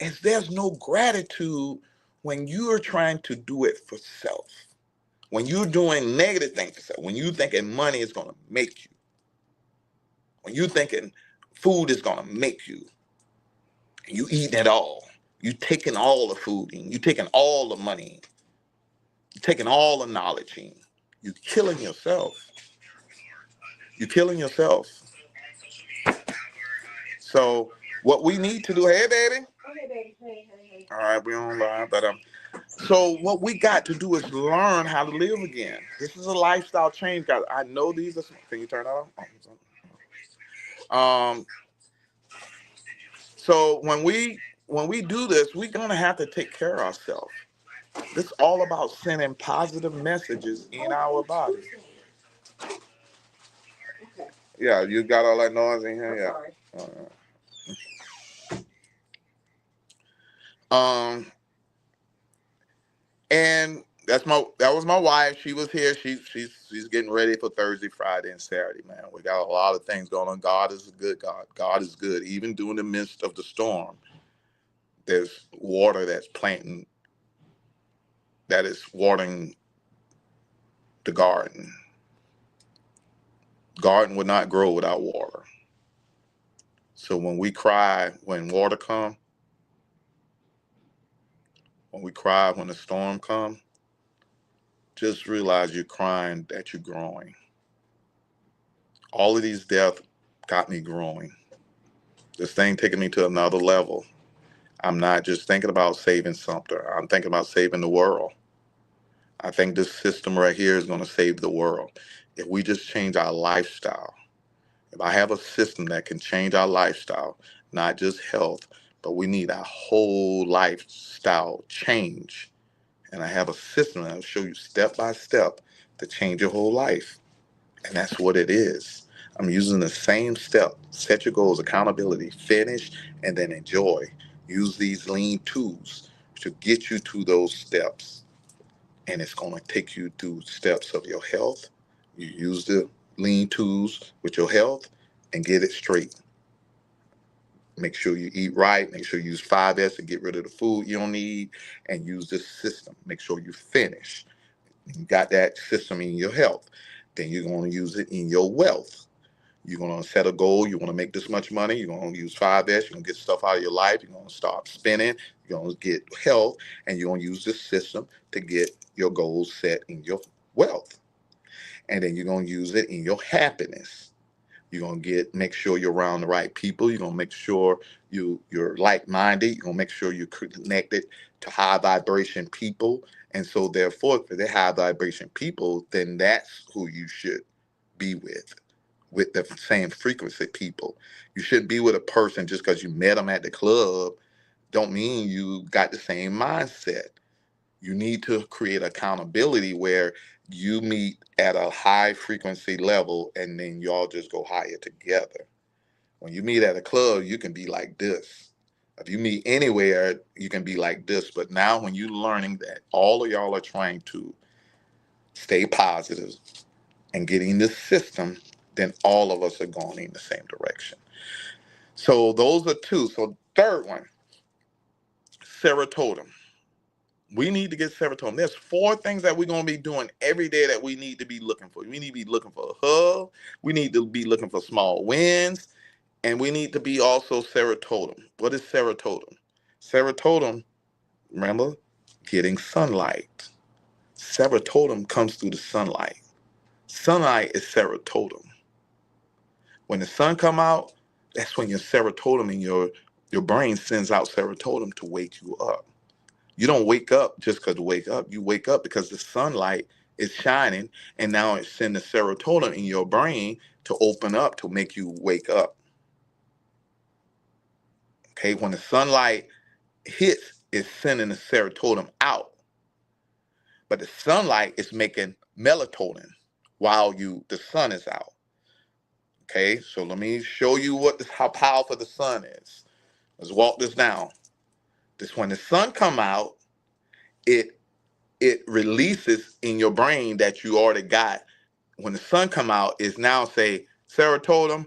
and there's no gratitude when you're trying to do it for self. When you're doing negative things for self, when you thinking money is going to make you, when you thinking food is going to make you, and you eating it all, you taking all the food in, you taking all the money in, you taking all the knowledge in, you killing yourself. You're killing yourself. So what we need to do, hey baby. Okay, baby. Hey. All right, we on live, but so what we got to do is learn how to live again. This is a lifestyle change, guys. I know these are. Can you turn that on? So when we do this, we're gonna have to take care of ourselves. This is all about sending positive messages in our body. Yeah, you got all that noise in here. Yeah. And that was my wife. She was here. She's getting ready for Thursday, Friday, and Saturday. Man, we got a lot of things going on. God is a good God. God is good. Even during the midst of the storm, there's water that is watering the garden. Garden would not grow without water. So when we cry, when water comes, when we cry when the storm comes, just realize you're crying that you're growing. All of these deaths got me growing. This thing taking me to another level. I'm not just thinking about saving Sumter. I'm thinking about saving the world. I think this system right here is going to save the world. If we just change our lifestyle, if I have a system that can change our lifestyle, not just health, but we need a whole lifestyle change. And I have a system that will show you step by step to change your whole life. And that's what it is. I'm using the same step. Set your goals, accountability, finish, and then enjoy. Use these lean tools to get you to those steps. And it's going to take you through steps of your health. You use the lean tools with your health and get it straight. Make sure you eat right. Make sure you use 5S to get rid of the food you don't need, and use this system. Make sure you finish. You got that system in your health. Then you're going to use it in your wealth. You're going to set a goal. You want to make this much money. You're going to use 5S. You're going to get stuff out of your life. You're going to start spending. You're going to get health. And you're going to use this system to get your goals set in your wealth. And then you're going to use it in your happiness. You're going to make sure you're around the right people. You're going to make sure you're like-minded. You're going to make sure you're connected to high vibration people. And so therefore, if they're high vibration people, then that's who you should be with the same frequency people. You shouldn't be with a person just because you met them at the club. Don't mean you got the same mindset. You need to create accountability where you meet at a high frequency level and then y'all just go higher together. When you meet at a club, you can be like this. If you meet anywhere, you can be like this. But now when you're learning that all of y'all are trying to stay positive and getting this system, then all of us are going in the same direction. So those are two. So third one, serotonin. We need to get serotonin. There's 4 things that we're going to be doing every day that we need to be looking for. We need to be looking for a hug. We need to be looking for small wins. And we need to be also serotonin. What is serotonin? Serotonin, remember, getting sunlight. Serotonin comes through the sunlight. Sunlight is serotonin. When the sun come out, that's when your serotonin in your brain sends out serotonin to wake you up. You don't wake up just because to wake up. You wake up because the sunlight is shining, and now it's sending serotonin in your brain to open up to make you wake up. Okay, when the sunlight hits, it's sending the serotonin out. But the sunlight is making melatonin while the sun is out. Okay, so let me show you how powerful the sun is. Let's walk this down. When the sun come out, it releases in your brain that you already got. When the sun come out, is now say serotonin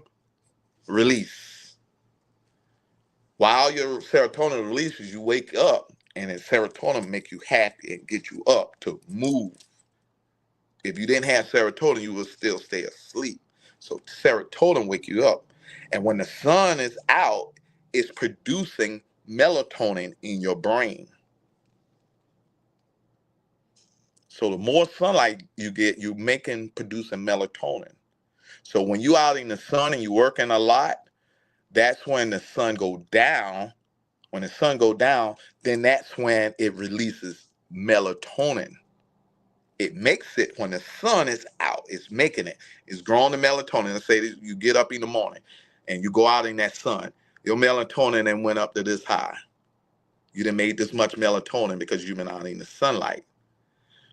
release. While your serotonin releases, you wake up, and then serotonin make you happy and get you up to move. If you didn't have serotonin, you would still stay asleep. So serotonin wake you up. And when the sun is out, it's producing melatonin in your brain. So the more sunlight you get, you're producing melatonin. So when you're out in the sun and you're working a lot, that's when the sun go down. When the sun go down, then that's when it releases melatonin. It makes it when the sun is out. It's making it. It's growing the melatonin. Let's say you get up in the morning and you go out in that sun. Your melatonin then went up to this high. You done made this much melatonin because you've been out in the sunlight.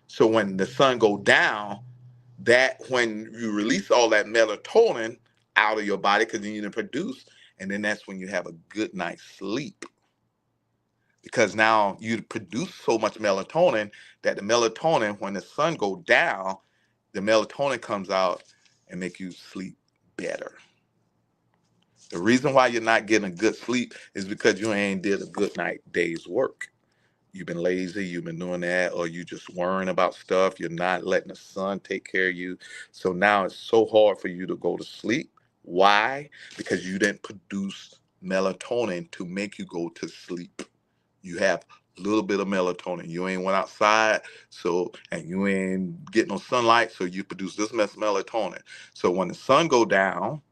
So when the sun go down, that when you release all that melatonin out of your body, because then you didn't produce, and then that's when you have a good night's sleep. Because now you produce so much melatonin that the melatonin, when the sun go down, the melatonin comes out and make you sleep better. The reason why you're not getting a good sleep is because you ain't did a good day's work. You've been lazy, you've been doing that, or you just worrying about stuff. You're not letting the sun take care of you. So now it's so hard for you to go to sleep. Why? Because you didn't produce melatonin to make you go to sleep. You have A little bit of melatonin. You ain't went outside, so and you ain't getting no sunlight, so you produce this much melatonin. So when the sun go down,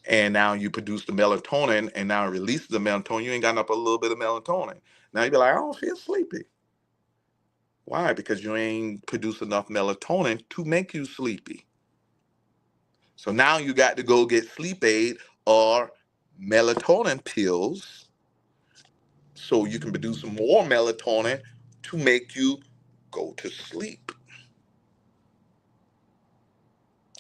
and now you produce the melatonin, and now it releases the melatonin, you ain't got up a little bit of melatonin. Now you be like, I don't feel sleepy. Why? Because you ain't produced enough melatonin to make you sleepy. So now you got to go get sleep aid or melatonin pills so you can produce more melatonin to make you go to sleep.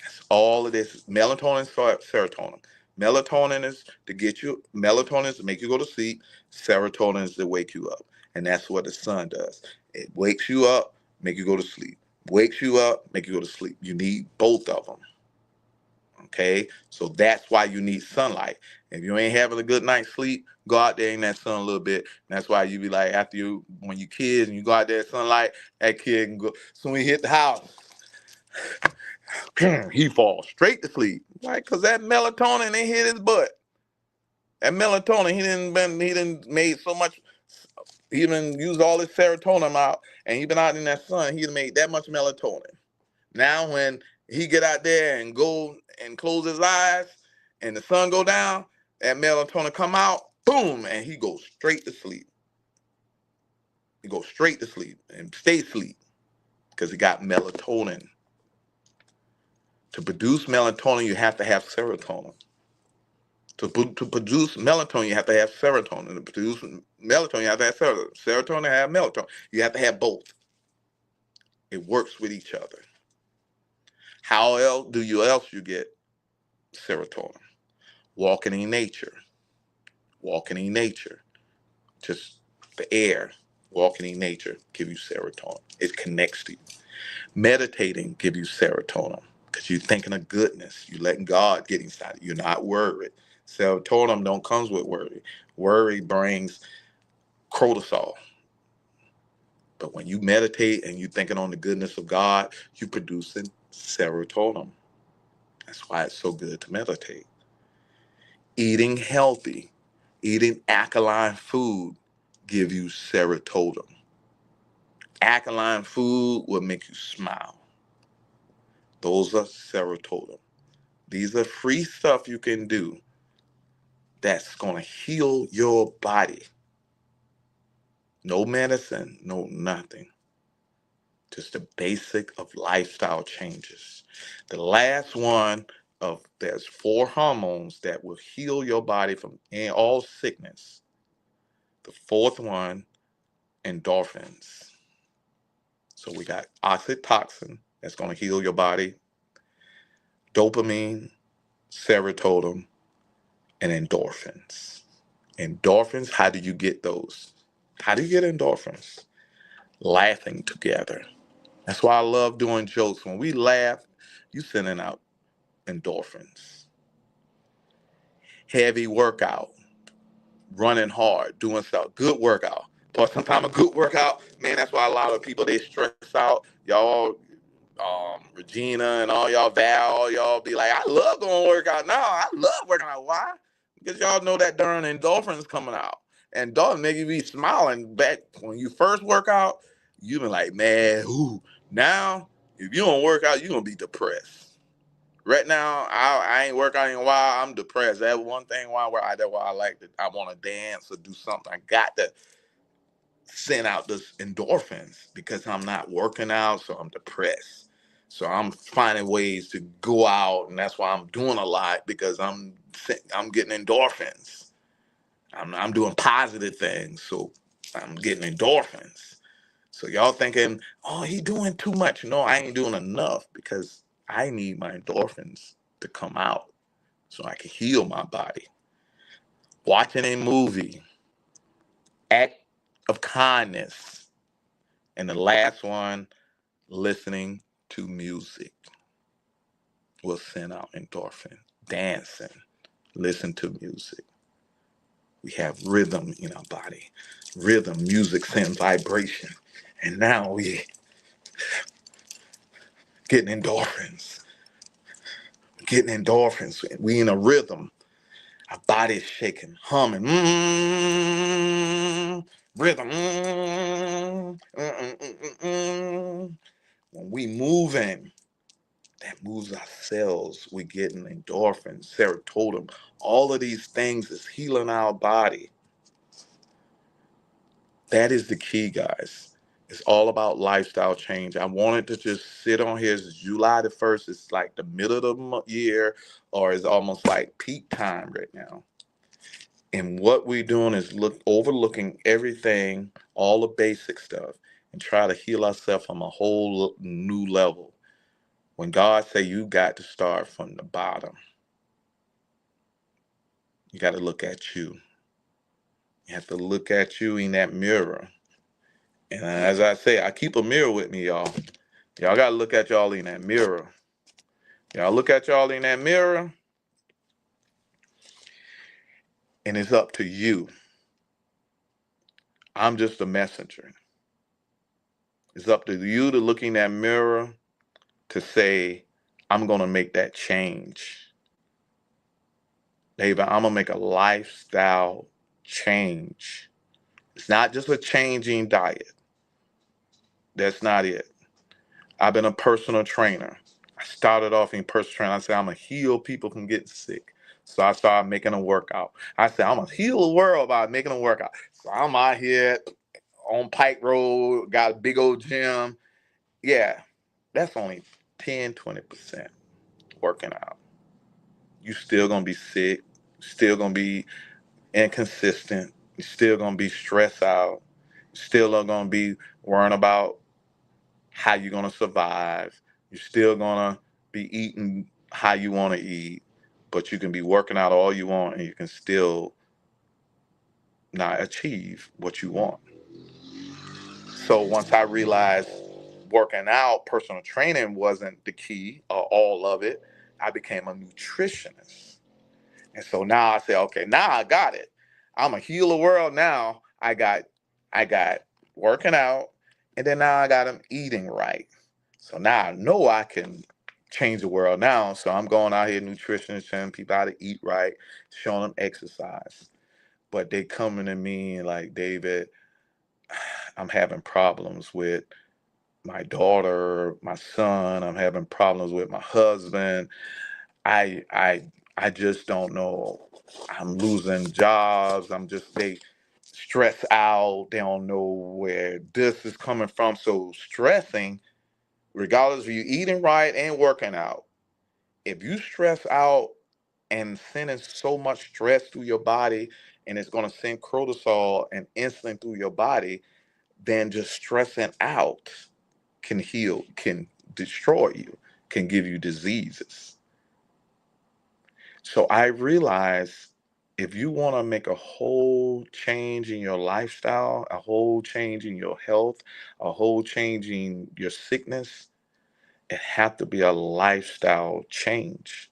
That's all of this. Melatonin, serotonin. Melatonin is to get you, melatonin is to make you go to sleep. Serotonin is to wake you up. And that's what the sun does. It wakes you up, make you go to sleep. Wakes you up, make you go to sleep. You need both of them. Okay? So that's why you need sunlight. If you ain't having a good night's sleep, go out there in that sun a little bit. And that's why you be like, after you, when you kids and you go out there in sunlight, that kid can go, so when he hit the house, he falls straight to sleep. Right? Because that melatonin ain't hit his butt. That melatonin, he didn't made so much, he done used all his serotonin out, and he been out in that sun, he done made that much melatonin. Now when he get out there and go and close his eyes and the sun go down, that melatonin come out, boom, and he goes straight to sleep. He goes straight to sleep and stay asleep because he got melatonin. To produce melatonin, you have to have serotonin. To produce melatonin, you have to have serotonin. To produce melatonin, you have to have serotonin. Serotonin have melatonin. You have to have both. It works with each other. How else do you get serotonin? Walking in nature. Walking in nature. Just the air. Walking in nature give you serotonin. It connects to you. Meditating give you serotonin because you're thinking of goodness. You're letting God get inside. You're not worried. Serotonin don't comes with worry. Worry brings cortisol. But when you meditate and you're thinking on the goodness of God, you're producing serotonin. That's why it's so good to meditate. Eating healthy, eating alkaline food give you serotonin. Alkaline food will make you smile. Those are serotonin. These are free stuff you can do that's going to heal your body. No medicine, no nothing. Just the basic of lifestyle changes. The last one of there's 4 hormones that will heal your body from all sickness. The 4th one, endorphins. So we got oxytocin that's going to heal your body, dopamine, serotonin, and endorphins. Endorphins, how do you get those? How do you get endorphins? Laughing together. That's why I love doing jokes. When we laugh, you sending out endorphins. Heavy workout, running hard, doing stuff, good workout. Plus sometimes a good workout, man, that's why a lot of people, they stress out. Y'all, Regina and all y'all, Val, all y'all be like, I love going to work out now. I love working out. Why? Because y'all know that darn endorphins coming out. And endorphins make you be smiling back when you first work out. You been like, man, ooh. Now, if you don't work out, you're going to be depressed. Right now, I ain't working out in a while. I'm depressed. That's one thing that's why I like to, I want to dance or do something. I got to send out those endorphins because I'm not working out, so I'm depressed. So I'm finding ways to go out, and that's why I'm doing a lot because I'm getting endorphins. I'm doing positive things, so I'm getting endorphins. So y'all thinking, oh, he doing too much. No, I ain't doing enough because I need my endorphins to come out so I can heal my body. Watching a movie, act of kindness. And the last one, listening to music will send out endorphin. Dancing, listen to music. We have rhythm in our body. Rhythm, music sends vibration. And now we getting endorphins. Getting endorphins. We in a rhythm. Our body's shaking, humming. Rhythm. When we moving, that moves our cells. We getting endorphins, serotonin. All of these things is healing our body. That is the key, guys. It's all about lifestyle change. I wanted to just sit on here. It's July the 1st. It's like the middle of the year, or it's almost like peak time right now. And what we're doing is overlooking everything, all the basic stuff, and try to heal ourselves from a whole new level. When God say you got to start from the bottom, you got to look at you. You have to look at you in that mirror. And as I say, I keep a mirror with me, y'all. Y'all got to look at y'all in that mirror. Y'all look at y'all in that mirror, and it's up to you. I'm just a messenger. It's up to you to look in that mirror to say, I'm going to make that change. David, I'm going to make a lifestyle change. It's not just a changing diet. That's not it. I've been a personal trainer. I started off in personal training. I said, I'm going to heal people from getting sick. So I started making a workout. I said, I'm going to heal the world by making a workout. So I'm out here on Pike Road, got a big old gym. Yeah, that's only 10, 20% working out. You still going to be sick. Still going to be inconsistent. You're still going to be stressed out. Still are going to be worrying about how you're going to survive. You're still going to be eating how you want to eat, but you can be working out all you want and you can still not achieve what you want. So once I realized working out, personal training wasn't the key or all of it, I became a nutritionist. And so now I say, okay, now I got it. I'm a heal the world now. I got working out, and then now I got them eating right. So now I know I can change the world now. So I'm going out here nutrition, showing people how to eat right, showing them exercise. But they coming to me like, David, I'm having problems with my daughter, my son. I'm having problems with my husband. I just don't know. I'm losing jobs. They stress out. They don't know where this is coming from. So stressing, regardless of you eating right and working out, if you stress out and sending so much stress through your body, and it's going to send cortisol and insulin through your body, then just stressing out can destroy you, can give you diseases. So I realized if you want to make a whole change in your lifestyle, a whole change in your health, a whole change in your sickness, it have to be a lifestyle change.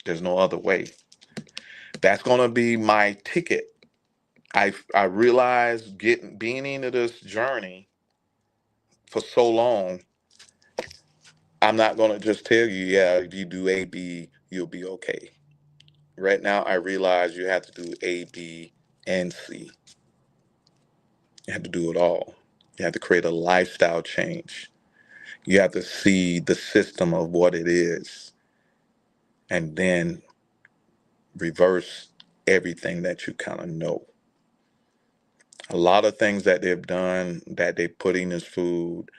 There's no other way. That's going to be my ticket. I realized being into this journey for so long, I'm not going to just tell you, yeah, if you do A, B, you'll be okay. Right now, I realize you have to do A, B, and C. You have to do it all. You have to create a lifestyle change. You have to see the system of what it is and then reverse everything that you kind of know. A lot of things that they've done that they put in this food.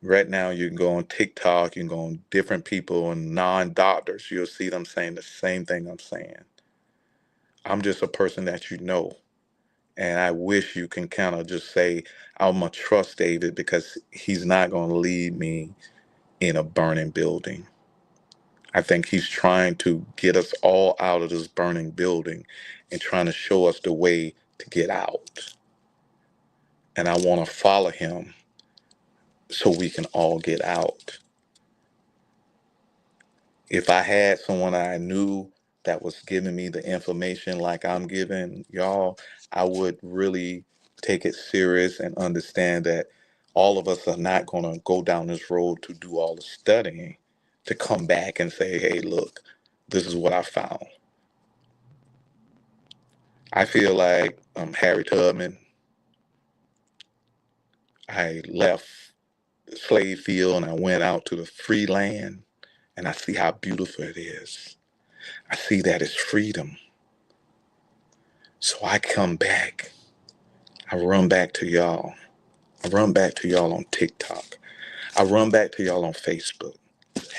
Right now, you can go on TikTok, you can go on different people and non-doctors. You'll see them saying the same thing I'm saying. I'm just a person that you know. And I wish you can kind of just say, I'm going to trust David because he's not going to lead me in a burning building. I think he's trying to get us all out of this burning building and trying to show us the way to get out. And I want to follow him so we can all get out. If I had someone I knew that was giving me the information like I'm giving y'all, I would really take it serious and understand that all of us are not going to go down this road to do all the studying to come back and say, hey, look, this is what I found. I feel like Harry Tubman. I left the slave field and I went out to the free land, and I see how beautiful it is. I see that it's freedom. So I come back. I run back to y'all. I run back to y'all on TikTok. I run back to y'all on Facebook.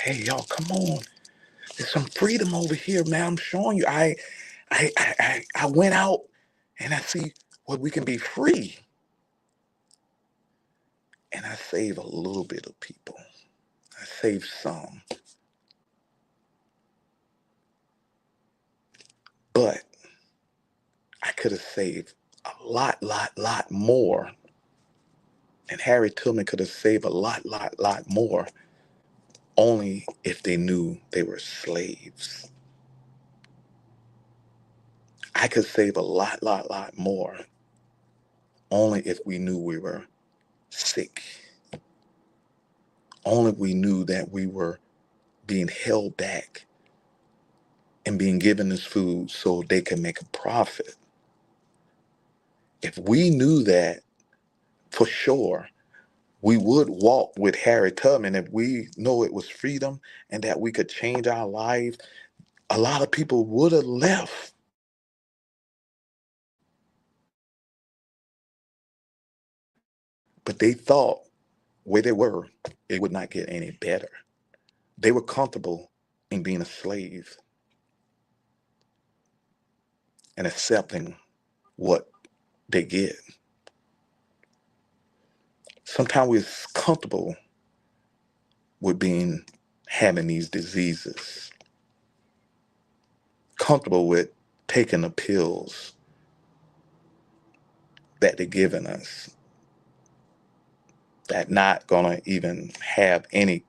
Hey, y'all, come on. There's some freedom over here, man. I'm showing you. I went out and I see what we can be free. And I save a little bit of people. I save some. But I could have saved a lot more. And Harriet Tubman could have saved a lot more only if they knew they were slaves. I could save a lot more only if we knew we were sick. Only if we knew that we were being held back and being given this food so they can make a profit. If we knew that for sure, we would walk with Harriet Tubman. If we know it was freedom and that we could change our lives, a lot of people would have left. But they thought where they were, it would not get any better. They were comfortable in being a slave and accepting what they get. Sometimes we're comfortable with having these diseases, comfortable with taking the pills that they're giving us, that not gonna even have any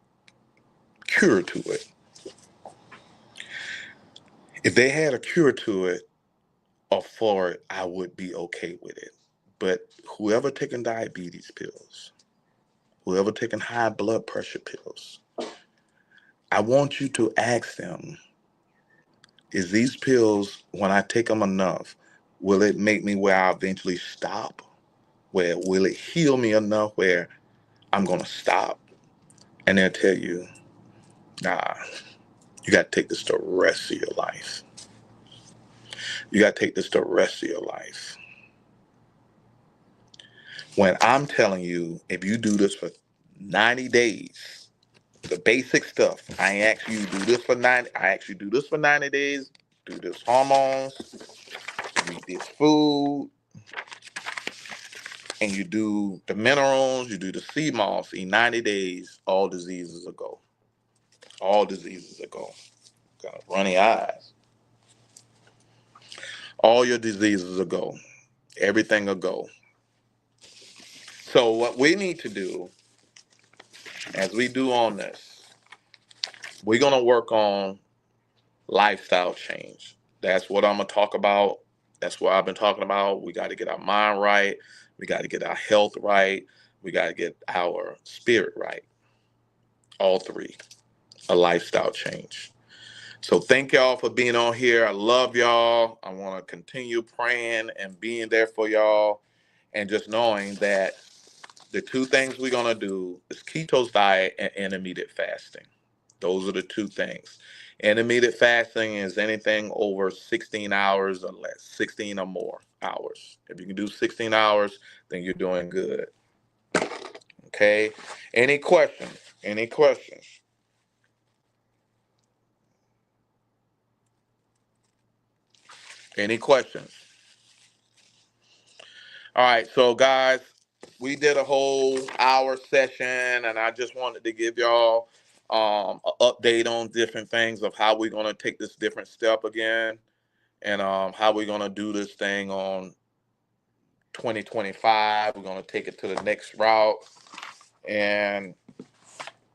cure to it. If they had a cure to it or for it, I would be okay with it. But whoever taking diabetes pills, whoever taking high blood pressure pills, I want you to ask them, is these pills, when I take them enough, will it make me where I eventually stop? Where will it heal me enough where I'm gonna stop? And they'll tell you, nah, you gotta take this the rest of your life. You gotta take this the rest of your life. When I'm telling you, if you do this for 90 days, the basic stuff, I ain't ask you to do this for 90, I ask you to do this for 90 days, do this hormones, eat this food, and you do the minerals, you do the sea moss, in 90 days, all diseases will go. All diseases will go. Got runny eyes. All your diseases will go. Everything will go. So what we need to do, as we do on this, we're going to work on lifestyle change. That's what I'm going to talk about. That's what I've been talking about. We got to get our mind right. We got to get our health right. We got to get our spirit right. All three. A lifestyle change. So thank y'all for being on here. I love y'all. I want to continue praying and being there for y'all, and just knowing that the two things we're going to do is keto diet and intermittent fasting. Those are the two things. Intermittent fasting is anything over 16 hours or less, 16 or more hours. If you can do 16 hours, then you're doing good. Okay? Any questions? Any questions? Any questions? All right, so guys, we did a whole hour session, and I just wanted to give y'all an update on different things of how we're gonna take this different step again, and how we're gonna do this thing on 2025. We're gonna take it to the next route and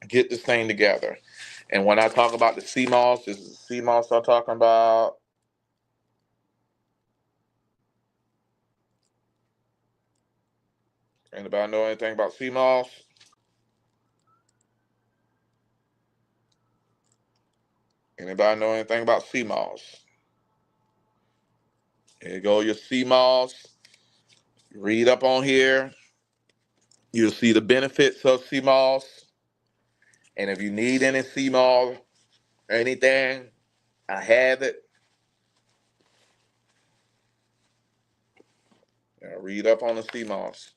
get this thing together. And when I talk about the CMOS, this is the CMOS I'm talking about. Anybody know anything about CMOS? Anybody know anything about CMOS? Here you go, your CMOS. Read up on here. You'll see the benefits of sea moss. And if you need any sea moss or anything, I have it. Read up on the sea moss.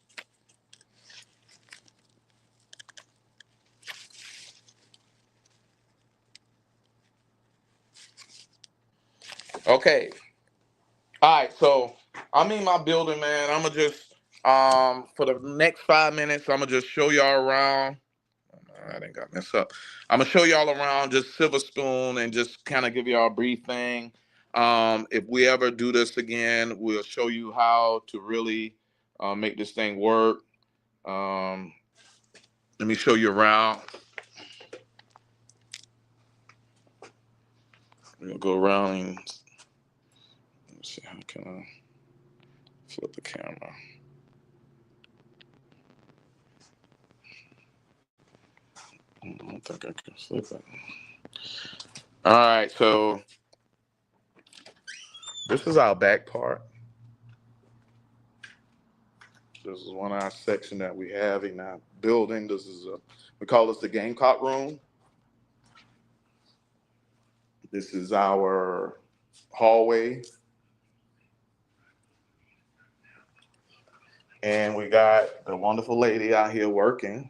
Okay. All right, so I'm in my building, man. I'm gonna just for the next 5 minutes, I'm gonna just show y'all around. I didn't got messed up. I'm gonna show y'all around just Silver Spoon and just kind of give y'all a brief thing. If we ever do this again, we'll show you how to really make this thing work. Let me show you around. We'll go around and let's see, how can I flip the camera? I don't think I can flip it. All right, so this is our back part. This is one of our section that we have in our building. This is we call this the Gamecock Room. This is our hallway. And we got the wonderful lady out here working.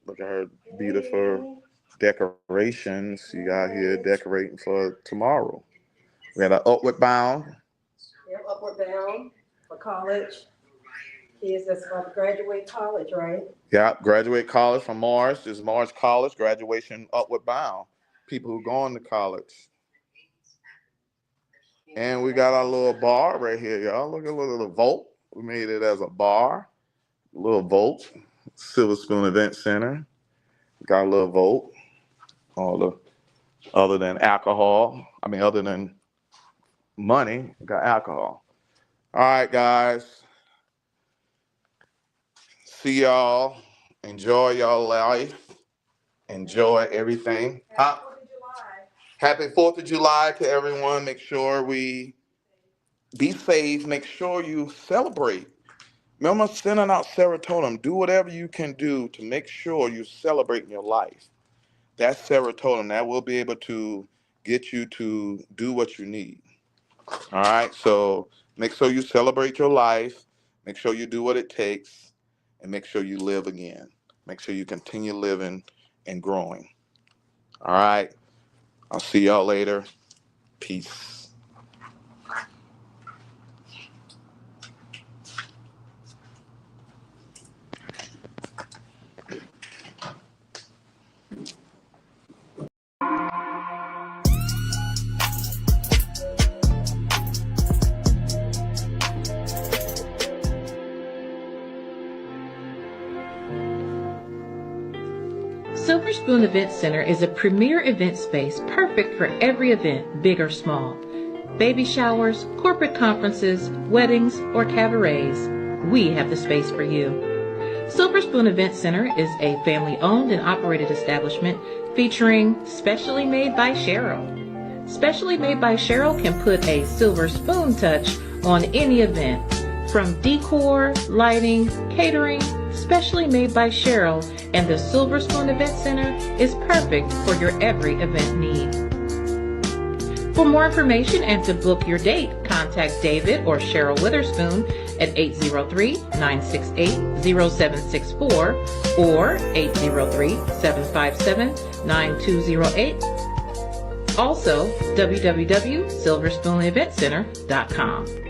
Look at her beautiful decorations. She out here decorating for tomorrow. We got an Upward Bound. Yep, Upward Bound for college. Kids that's about to graduate college, right? Yeah, graduate college from Mars. This is Mars College, graduation Upward Bound. People who going to college. And we got our little bar right here, y'all. Look at a little vault. We made it as a bar. A little vault. Silver Spoon Event Center. Got a little vault. All the other than alcohol. I mean, other than money, got alcohol. All right, guys. See y'all. Enjoy y'all life. Enjoy everything. Happy 4th of July to everyone. Make sure we be safe. Make sure you celebrate. Remember sending out serotonin. Do whatever you can do to make sure you celebrate in your life. That's serotonin. That will be able to get you to do what you need. All right? So make sure you celebrate your life. Make sure you do what it takes. And make sure you live again. Make sure you continue living and growing. All right? I'll see y'all later. Peace. Silver Spoon Event Center is a premier event space perfect for every event, big or small. Baby showers, corporate conferences, weddings, or cabarets, we have the space for you. Silver Spoon Event Center is a family-owned and operated establishment featuring Specially Made by Cheryl. Specially Made by Cheryl can put a silver spoon touch on any event. From decor, lighting, catering, Specially Made by Cheryl and the Silver Spoon Event Center is perfect for your every event need. For more information and to book your date, contact David or Cheryl Witherspoon at 803-968-0764 or 803-757-9208. Also, www.silverspooneventcenter.com.